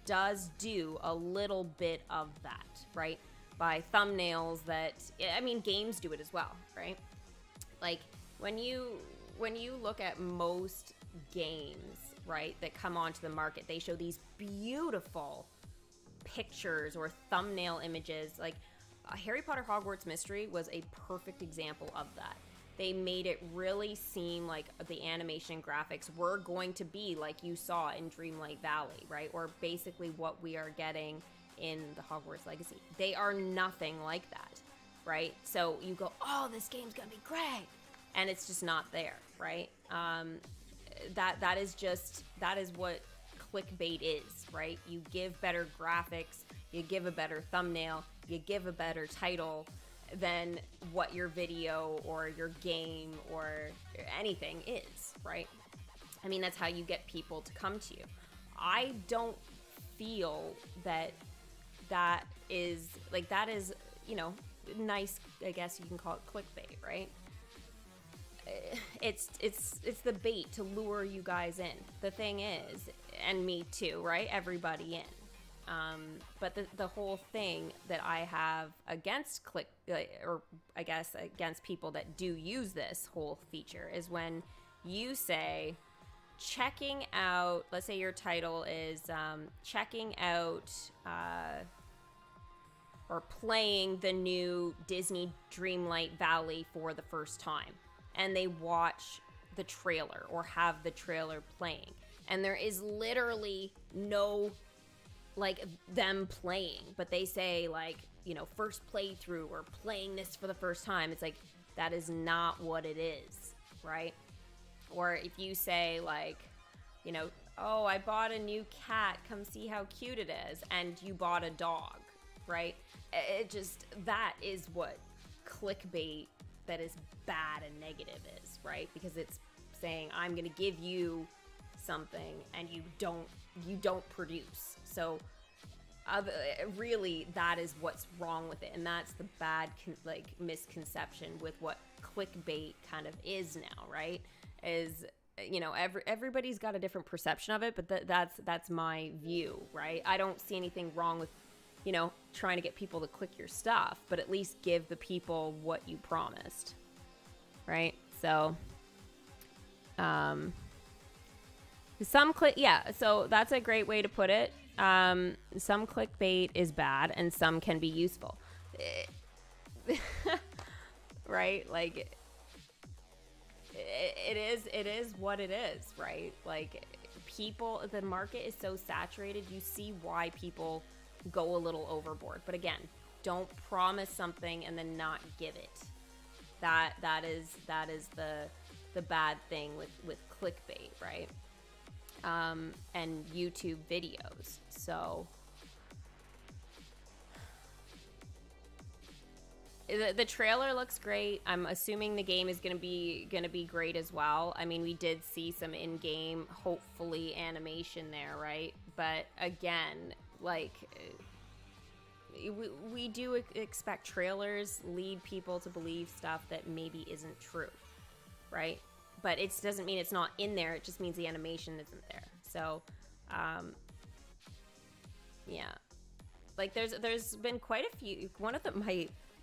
S1: does do a little bit of that, right? By thumbnails that, I mean, games do it as well, right? Like, when you look at most games, right, that come onto the market, they show these beautiful pictures or thumbnail images, like, Harry Potter Hogwarts Mystery was a perfect example of that. They made it really seem like the animation and graphics were going to be like you saw in Dreamlight Valley, right? Or basically what we are getting in the Hogwarts Legacy. They are nothing like that, right? So you go, oh, this game's gonna be great, and it's just not there, right? that is what clickbait is, right? You give better graphics, you give a better thumbnail, you give a better title than what your video or your game or anything is, right? I mean, that's how you get people to come to you. I don't feel that is you know, nice, I guess you can call it clickbait, right? It's the bait to lure you guys in. The thing is, and me too, right? Everybody in. But the whole thing that I have against or I guess against people that do use this whole feature is when you say checking out, let's say your title is checking out or playing the new Disney Dreamlight Valley for the first time, and they watch the trailer or have the trailer playing, and there is literally no like them playing, but they say like, you know, first playthrough or playing this for the first time. It's like, that is not what it is, right? Or if you say like, you know, oh, I bought a new cat, come see how cute it is, and you bought a dog, right? It just, that is what clickbait that is bad and negative is, right? Because it's saying, I'm gonna give you something and you don't produce. So really, that is what's wrong with it, and that's the bad misconception with what clickbait kind of is now, right? Is, you know, everybody's got a different perception of it, but that's my view, right? I don't see anything wrong with, you know, trying to get people to click your stuff, but at least give the people what you promised, right? So so that's a great way to put it. Some clickbait is bad and some can be useful. Right? Like, it is what it is, right? Like, people, the market is so saturated, you see why people go a little overboard. But again, don't promise something and then not give it. That is the bad thing with clickbait, right? And YouTube videos. So the trailer looks great. I'm assuming the game is gonna be great as well. I mean, we did see some in-game, hopefully, animation there, right? But again, like, we do expect trailers lead people to believe stuff that maybe isn't true, right? But it doesn't mean it's not in there. It just means the animation isn't there. So, yeah. Like, there's been quite a few. One of them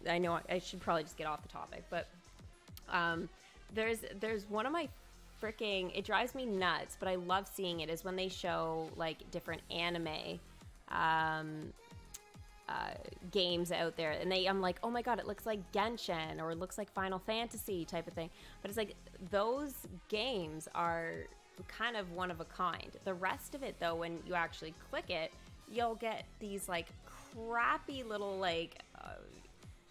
S1: I know I should probably just get off the topic, but there's one of my freaking, it drives me nuts, but I love seeing it, is when they show like different anime games out there, and I'm like, oh my god, it looks like Genshin, or it looks like Final Fantasy type of thing. But it's like, those games are kind of one of a kind. The rest of it, though, when you actually click it, you'll get these like crappy little like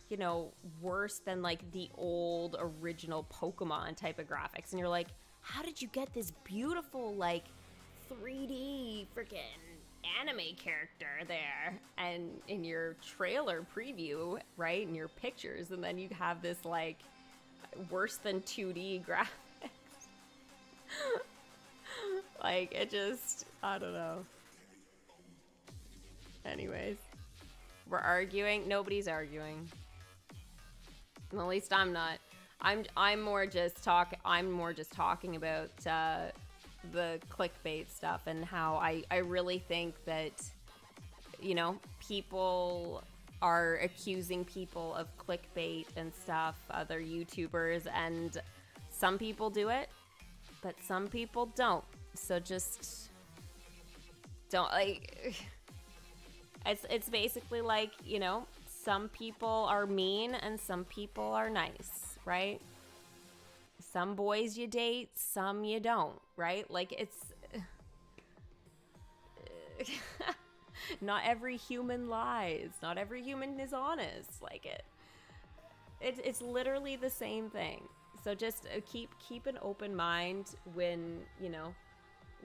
S1: you know, worse than like the old original Pokemon type of graphics, and you're like, how did you get this beautiful like 3D freaking anime character there and in your trailer preview, right, in your pictures, and then you have this like worse than 2D graphics. Like, it just, I don't know. Anyways, we're arguing. Nobody's arguing. At least I'm not. I'm more just talking about the clickbait stuff, and how I really think that, you know, people are accusing people of clickbait and stuff, other YouTubers, and some people do it, but some people don't. So just don't, like, it's basically like, you know, some people are mean and some people are nice, right? Some boys you date, some you don't, right? Like, it's not every human lies, not every human is honest. Like, it's literally the same thing. So just keep an open mind when, you know,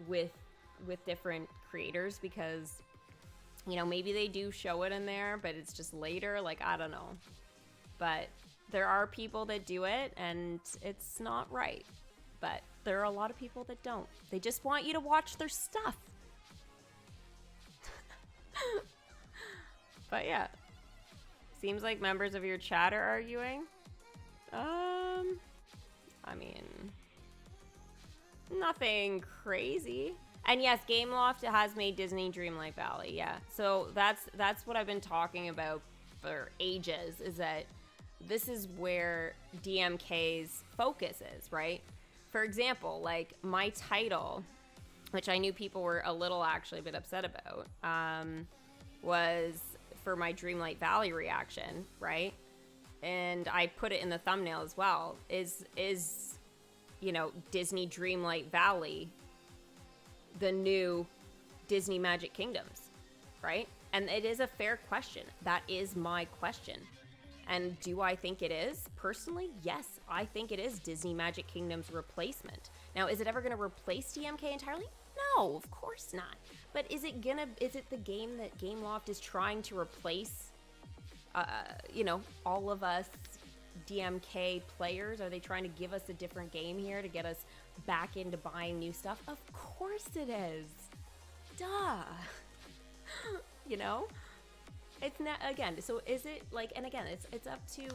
S1: with different creators, because, you know, maybe they do show it in there, but it's just later. Like, I don't know. But there are people that do it, and it's not right. But there are a lot of people that don't. They just want you to watch their stuff. But yeah. Seems like members of your chat are arguing. I mean, nothing crazy. And yes, Gameloft has made Disney Dreamlight Valley. Yeah. So that's what I've been talking about for ages, is that this is where DMK's focus is, right? For example, like my title, which I knew people were a little actually a bit upset about, was for my Dreamlight Valley reaction, right? And I put it in the thumbnail as well, is you know, Disney Dreamlight Valley the new Disney Magic Kingdoms, right? And it is a fair question. That is my question. And do I think it is? Personally, yes, I think it is Disney Magic Kingdom's replacement. Now, is it ever going to replace DMK entirely? No, of course not. But is it the game that Gameloft is trying to replace, you know, all of us DMK players? Are they trying to give us a different game here to get us back into buying new stuff? Of course it is. Duh. You know? It's not, again, so is it like, and again, it's up to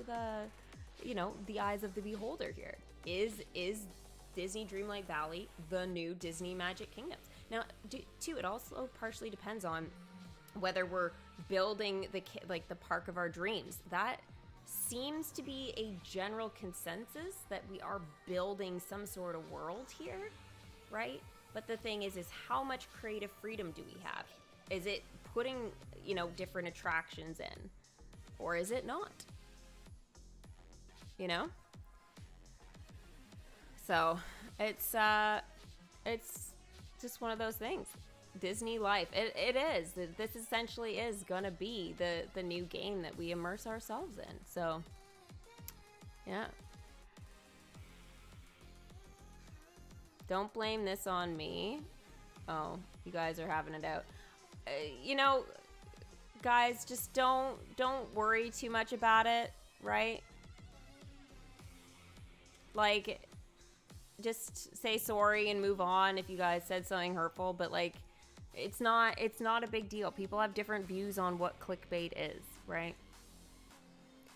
S1: the, you know, the eyes of the beholder here. Is Disney Dreamlight Valley the new Disney Magic Kingdoms? Now, too, it also partially depends on whether we're building the park of our dreams. That seems to be a general consensus that we are building some sort of world here, right? But the thing is how much creative freedom do we have? Is it putting, you know, different attractions in, or is it not? You know? So it's just one of those things. Disney life. It is. This essentially is gonna be the new game that we immerse ourselves in. So yeah. Don't blame this on me. Oh, you guys are having it out. You know, guys, just don't worry too much about it, right? Like, just say sorry and move on if you guys said something hurtful, but like, it's not a big deal. People have different views on what clickbait is, right?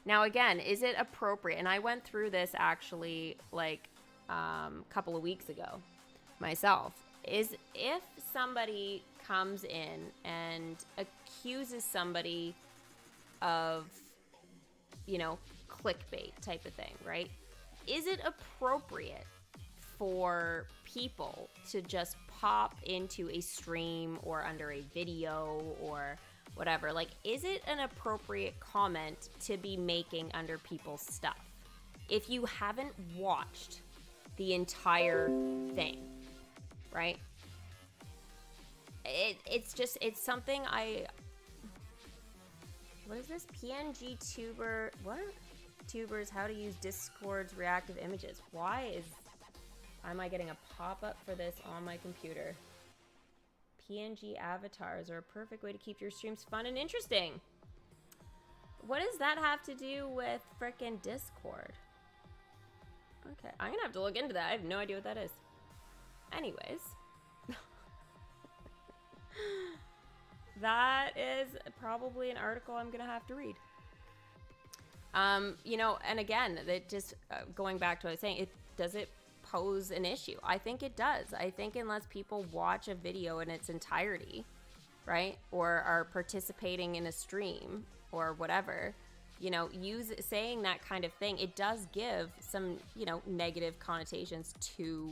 S1: Now, again, is it appropriate? And I went through this actually like a couple of weeks ago myself. Is if somebody comes in and accuses somebody of, you know, clickbait type of thing, right? Is it appropriate for people to just pop into a stream or under a video or whatever? Like, is it an appropriate comment to be making under people's stuff if you haven't watched the entire thing, right? It's something what is this? PNG tuber, what? Tubers, how to use Discord's reactive images. Why am I getting a pop-up for this on my computer? PNG avatars are a perfect way to keep your streams fun and interesting. What does that have to do with frickin' Discord? Okay, I'm gonna have to look into that. I have no idea what that is. Anyways. That is probably an article I'm gonna have to read. You know, and again, that just going back to what I was saying, does it pose an issue? I think it does. I think unless people watch a video in its entirety, right, or are participating in a stream or whatever, you know, saying that kind of thing, it does give some, you know, negative connotations to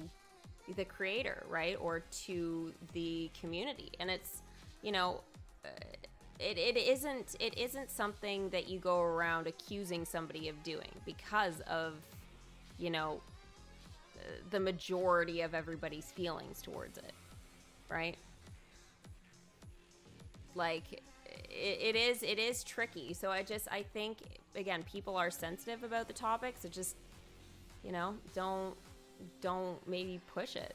S1: the creator, right, or to the community. And it's, you know, it isn't something that you go around accusing somebody of doing because of, you know, the majority of everybody's feelings towards it, right? Like, it is tricky. So I think, again, people are sensitive about the topic, so just You know, don't maybe push it,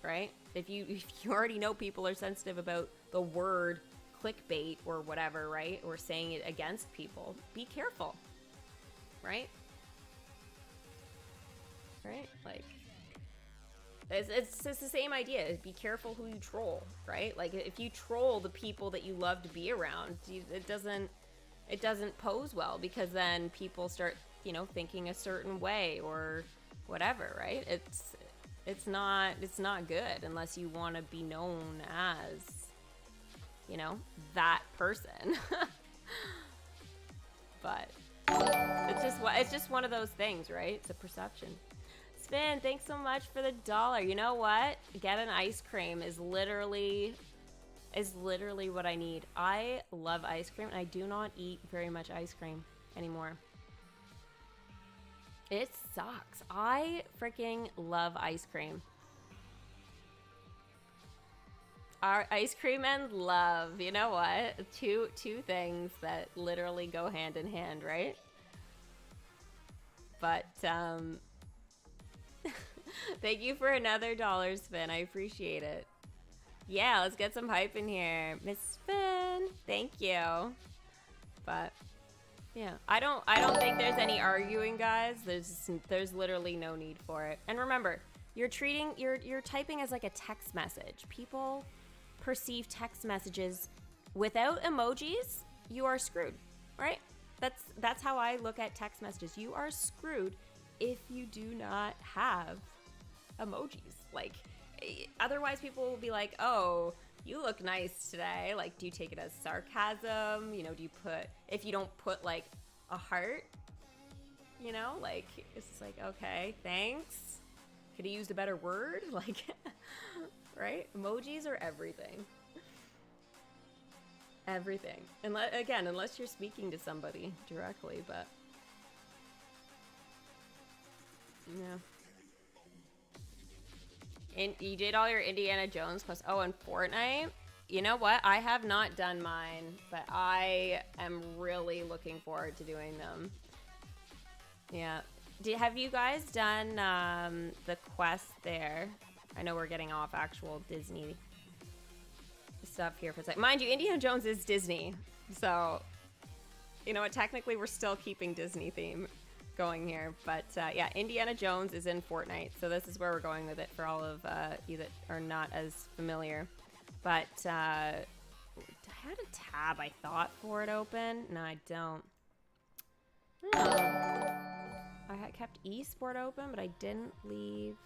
S1: right? If you already know people are sensitive about the word clickbait or whatever, right? Or saying it against people, be careful, right? Right? Like, it's the same idea. Be careful who you troll, right? Like, if you troll the people that you love to be around, it doesn't pose well, because then people start, you know, thinking a certain way or whatever, right? It's not good unless you want to be known as, you know, that person. But it's just one of those things, right? It's a perception. Spin, thanks so much for the $1. You know what? Get an ice cream is literally what I need. I love ice cream, and I do not eat very much ice cream anymore. It sucks. I freaking love ice cream. Our ice cream and love, you know what? Two things that literally go hand in hand, right? But thank you for another $1, Spin. I appreciate it. Yeah, let's get some hype in here. Miss Spin, thank you. But yeah, I don't think there's any arguing, guys. There's literally no need for it. And remember, you're typing as like a text message. People perceive text messages without emojis, you are screwed, right? That's how I look at text messages. You are screwed if you do not have emojis. Like, otherwise people will be like, oh, you look nice today. Like, do you take it as sarcasm? You know, if you don't put like a heart, you know, like, it's just like, okay, thanks. Could have used a better word. Like, right? Emojis are everything. Everything. Unless you're speaking to somebody directly, but yeah. And you did all your Indiana Jones quests. Oh, and Fortnite. You know what? I have not done mine, but I am really looking forward to doing them. Yeah. Have you guys done the quest there? I know we're getting off actual Disney stuff here for a second. Mind you, Indiana Jones is Disney. So, you know what? Technically, we're still keeping Disney theme going here. But yeah, Indiana Jones is in Fortnite. So this is where we're going with it for all of you that are not as familiar. But I had a tab, I thought, for it open. No, I don't. I had kept eSport open, but I didn't leave.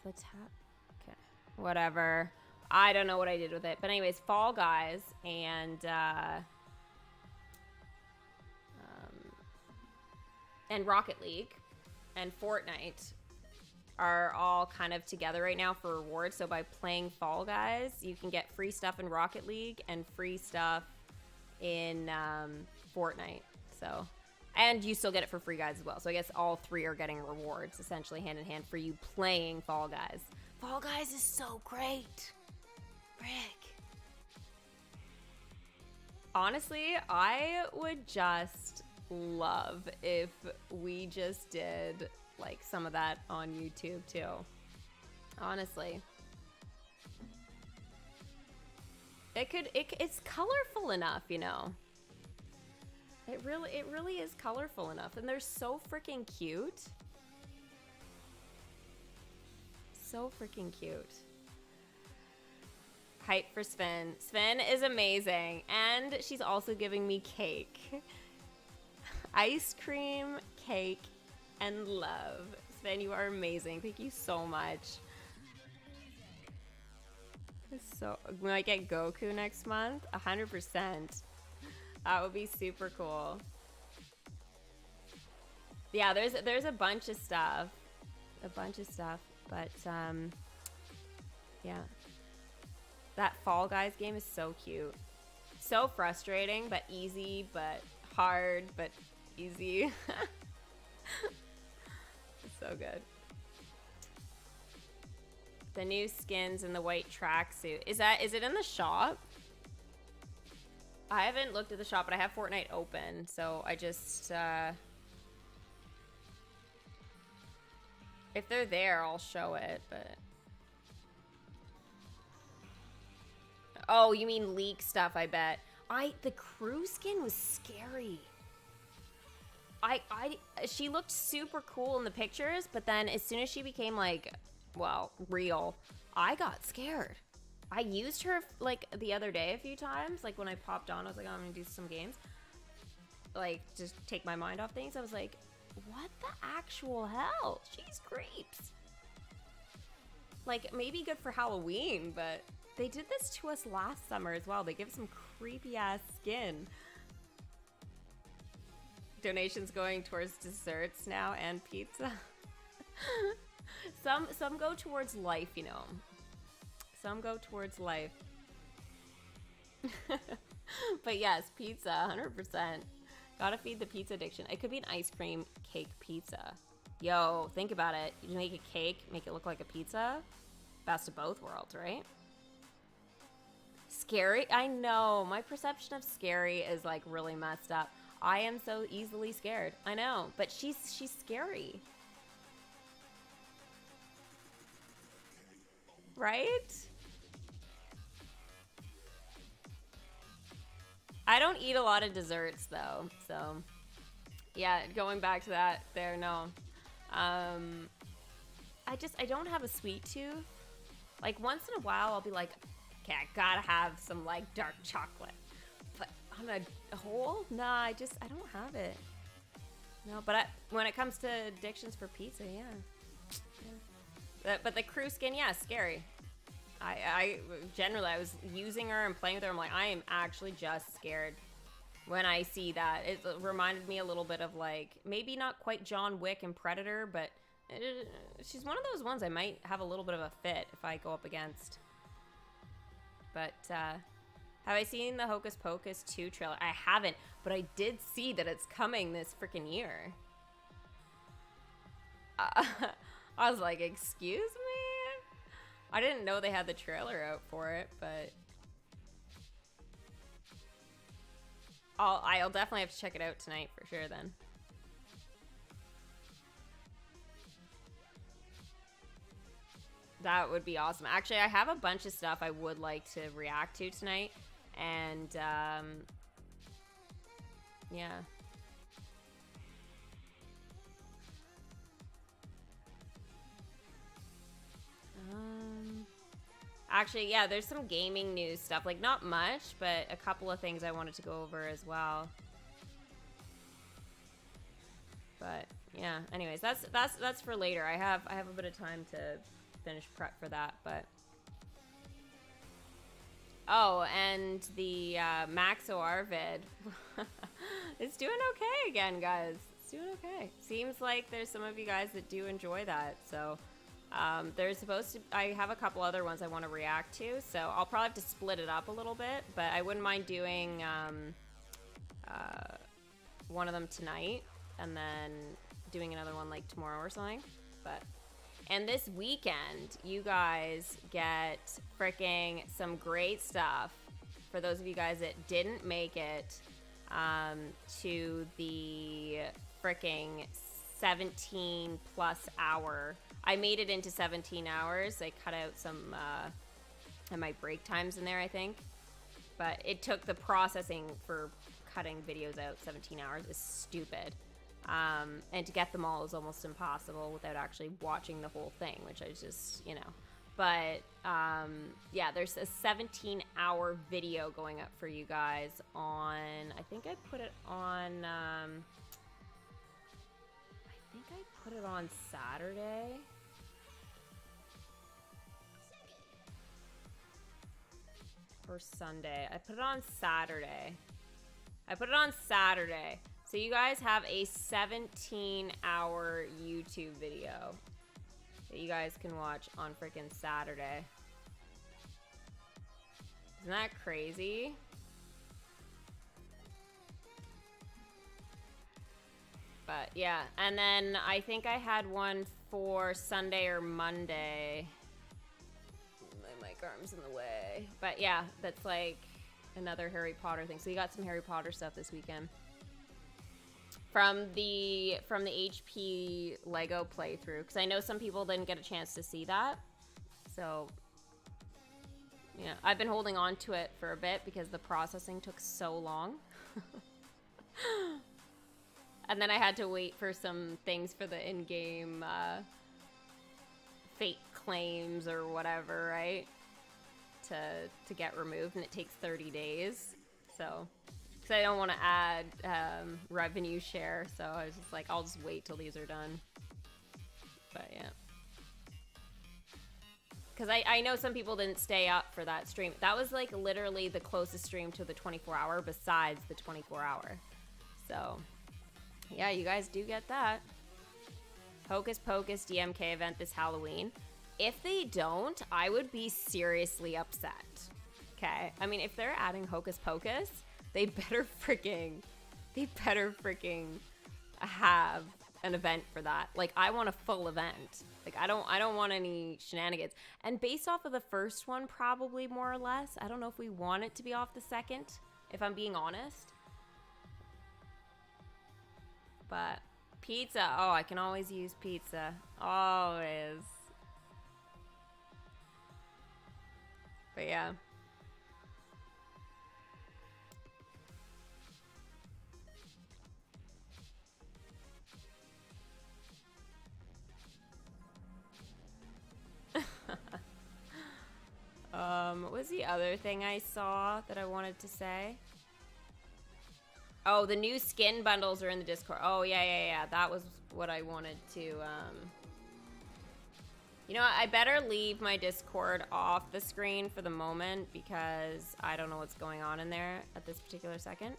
S1: The tab. Okay, whatever. I don't know what I did with it. But anyways, Fall Guys and Rocket League and Fortnite are all kind of together right now for rewards. So by playing Fall Guys, you can get free stuff in Rocket League and free stuff in Fortnite. So, and you still get it for free, guys, as well. So I guess all three are getting rewards essentially hand in hand for you playing Fall Guys. Fall Guys is so great. Frick. Honestly, I would just love if we just did like some of that on YouTube too. Honestly. It's colorful enough, you know. It really is colorful enough, and they're so freaking cute. So freaking cute. Hype for Sven. Sven is amazing, and she's also giving me cake. Ice cream, cake, and love. Sven, you are amazing. Thank you so much. So, we might get Goku next month? 100%. That would be super cool. Yeah, there's a bunch of stuff. But, yeah. That Fall Guys game is so cute. So frustrating, but easy, but hard, but easy. It's so good. The new skins in the white tracksuit. Is it in the shop? I haven't looked at the shop, but I have Fortnite open, so I just If they're there, I'll show it, but... Oh, you mean leak stuff, I bet. The crew skin was scary. She looked super cool in the pictures, but then as soon as she became, like, well, real, I got scared. I used her, like, the other day a few times. Like, when I popped on, I was like, oh, I'm gonna do some games. Like, just take my mind off things. I was like, what the actual hell? She's creeps. Like, maybe good for Halloween, but they did this to us last summer as well. They give some creepy-ass skin. Donations going towards desserts now and pizza. Some go towards life, you know. Some go towards life. But yes, pizza, 100%. Gotta feed the pizza addiction. It could be an ice cream cake pizza. Yo, think about it. You make a cake, make it look like a pizza. Best of both worlds, right? Scary? I know. My perception of scary is like really messed up. I am so easily scared. I know, but she's scary. Right? I don't eat a lot of desserts though, so yeah, going back to that there, no. I don't have a sweet tooth. Like once in a while I'll be like, okay, I gotta have some like dark chocolate. But on a whole, nah, I don't have it. No, but when it comes to addictions for pizza, yeah. But the crew skin, yeah, scary. I generally, I was using her and playing with her. I'm like, I am actually just scared when I see that. It reminded me a little bit of like, maybe not quite John Wick and Predator, but she's one of those ones I might have a little bit of a fit if I go up against. But have I seen the Hocus Pocus 2 trailer? I haven't, but I did see that it's coming this freaking year. I was like, excuse me? I didn't know they had the trailer out for it, but I'll definitely have to check it out tonight for sure then. That would be awesome. Actually, I have a bunch of stuff I would like to react to tonight, and yeah. Actually, yeah, there's some gaming news stuff. Like, not much, but a couple of things I wanted to go over as well. But yeah, anyways, that's for later. I have a bit of time to finish prep for that, but oh, and the Max OR vid. It's doing okay again, guys. It's doing okay. Seems like there's some of you guys that do enjoy that, so there's supposed to, I have a couple other ones I want to react to, so I'll probably have to split it up a little bit, but I wouldn't mind doing one of them tonight and then doing another one like tomorrow or something. But and this weekend you guys get freaking some great stuff for those of you guys that didn't make it to the freaking 17 plus hour. I made it into 17 hours. I cut out some of my break times in there, I think. But it took the processing for cutting videos out 17 hours is stupid. And to get them all is almost impossible without actually watching the whole thing, which I just, you know. But yeah, there's a 17-hour video going up for you guys on, I think I put it on, Saturday. Or Sunday. I put it on Saturday. So you guys have a 17-hour YouTube video that you guys can watch on freaking Saturday. Isn't that crazy? But yeah, and then I think I had one for Sunday or Monday. My mic arm's in the way. But yeah, that's like another Harry Potter thing. So you got some Harry Potter stuff this weekend from the HP Lego playthrough, because I know some people didn't get a chance to see that. So yeah, I've been holding on to it for a bit because the processing took so long. And then I had to wait for some things for the in-game fake claims or whatever, right? To get removed, and it takes 30 days. So, because I don't want to add revenue share, so I was just like, I'll just wait till these are done. But yeah. Because I know some people didn't stay up for that stream. That was like literally the closest stream to the 24-hour besides the 24-hour. So, yeah, you guys do get that. Hocus Pocus DMK event this Halloween. If they don't, I would be seriously upset. Okay? I mean, if they're adding Hocus Pocus, they better freaking have an event for that. Like, I want a full event. Like, I don't want any shenanigans. And based off of the first one, probably more or less. I don't know if we want it to be off the second, if I'm being honest. But pizza. Oh, I can always use pizza. Always. But yeah. What was the other thing I saw that I wanted to say? Oh, the new skin bundles are in the Discord. Oh, yeah. That was what I wanted to, You know what? I better leave my Discord off the screen for the moment because I don't know what's going on in there at this particular second.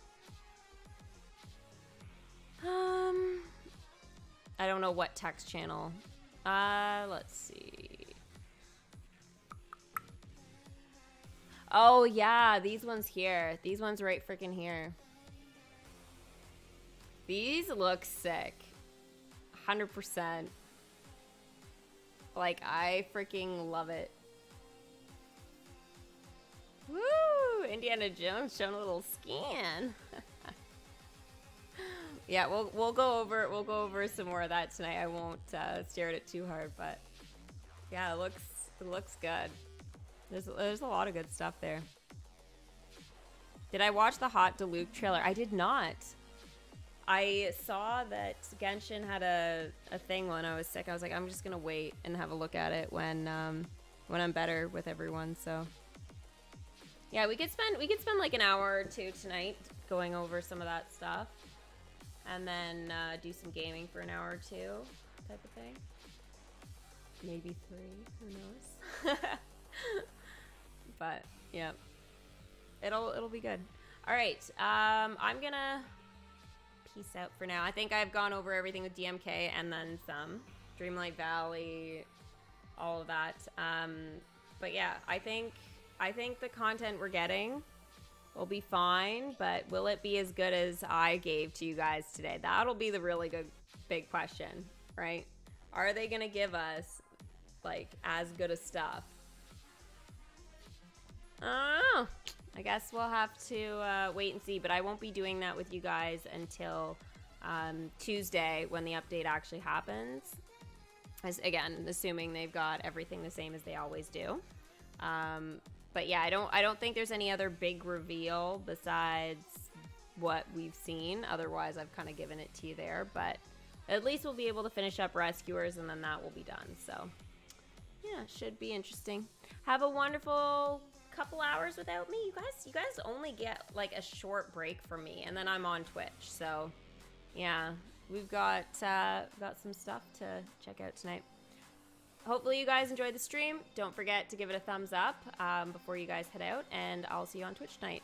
S1: I don't know what text channel. Let's see. Oh, yeah, these ones here. These ones right freaking here. These look sick. 100%. Like, I freaking love it. Woo! Indiana Jones showing a little skin. Yeah, we'll go over some more of that tonight. I won't stare at it too hard, but yeah, it looks good. There's a lot of good stuff there. Did I watch the Hot Diluc trailer? I did not. I saw that Genshin had a thing when I was sick. I was like, I'm just gonna wait and have a look at it when I'm better with everyone. So yeah, we could spend like an hour or two tonight going over some of that stuff, and then do some gaming for an hour or two, type of thing. Maybe 3. Who knows? But yeah, it'll be good. All right, I'm gonna peace out for now. I think I've gone over everything with DMK and then some. Dreamlight Valley, all of that. But yeah, I think the content we're getting will be fine, but will it be as good as I gave to you guys today? That'll be the really good big question, right? Are they gonna give us like as good a stuff? I don't know. I guess we'll have to wait and see, but I won't be doing that with you guys until Tuesday when the update actually happens. As, again, assuming they've got everything the same as they always do. But yeah, I don't think there's any other big reveal besides what we've seen. Otherwise, I've kind of given it to you there. But at least we'll be able to finish up Rescuers, and then that will be done. So yeah, should be interesting. Have a wonderful couple hours without me. You guys only get like a short break from me, and then I'm on Twitch. So yeah, we've got some stuff to check out tonight. Hopefully you guys enjoyed the stream. Don't forget to give it a thumbs up before you guys head out, and I'll see you on Twitch tonight.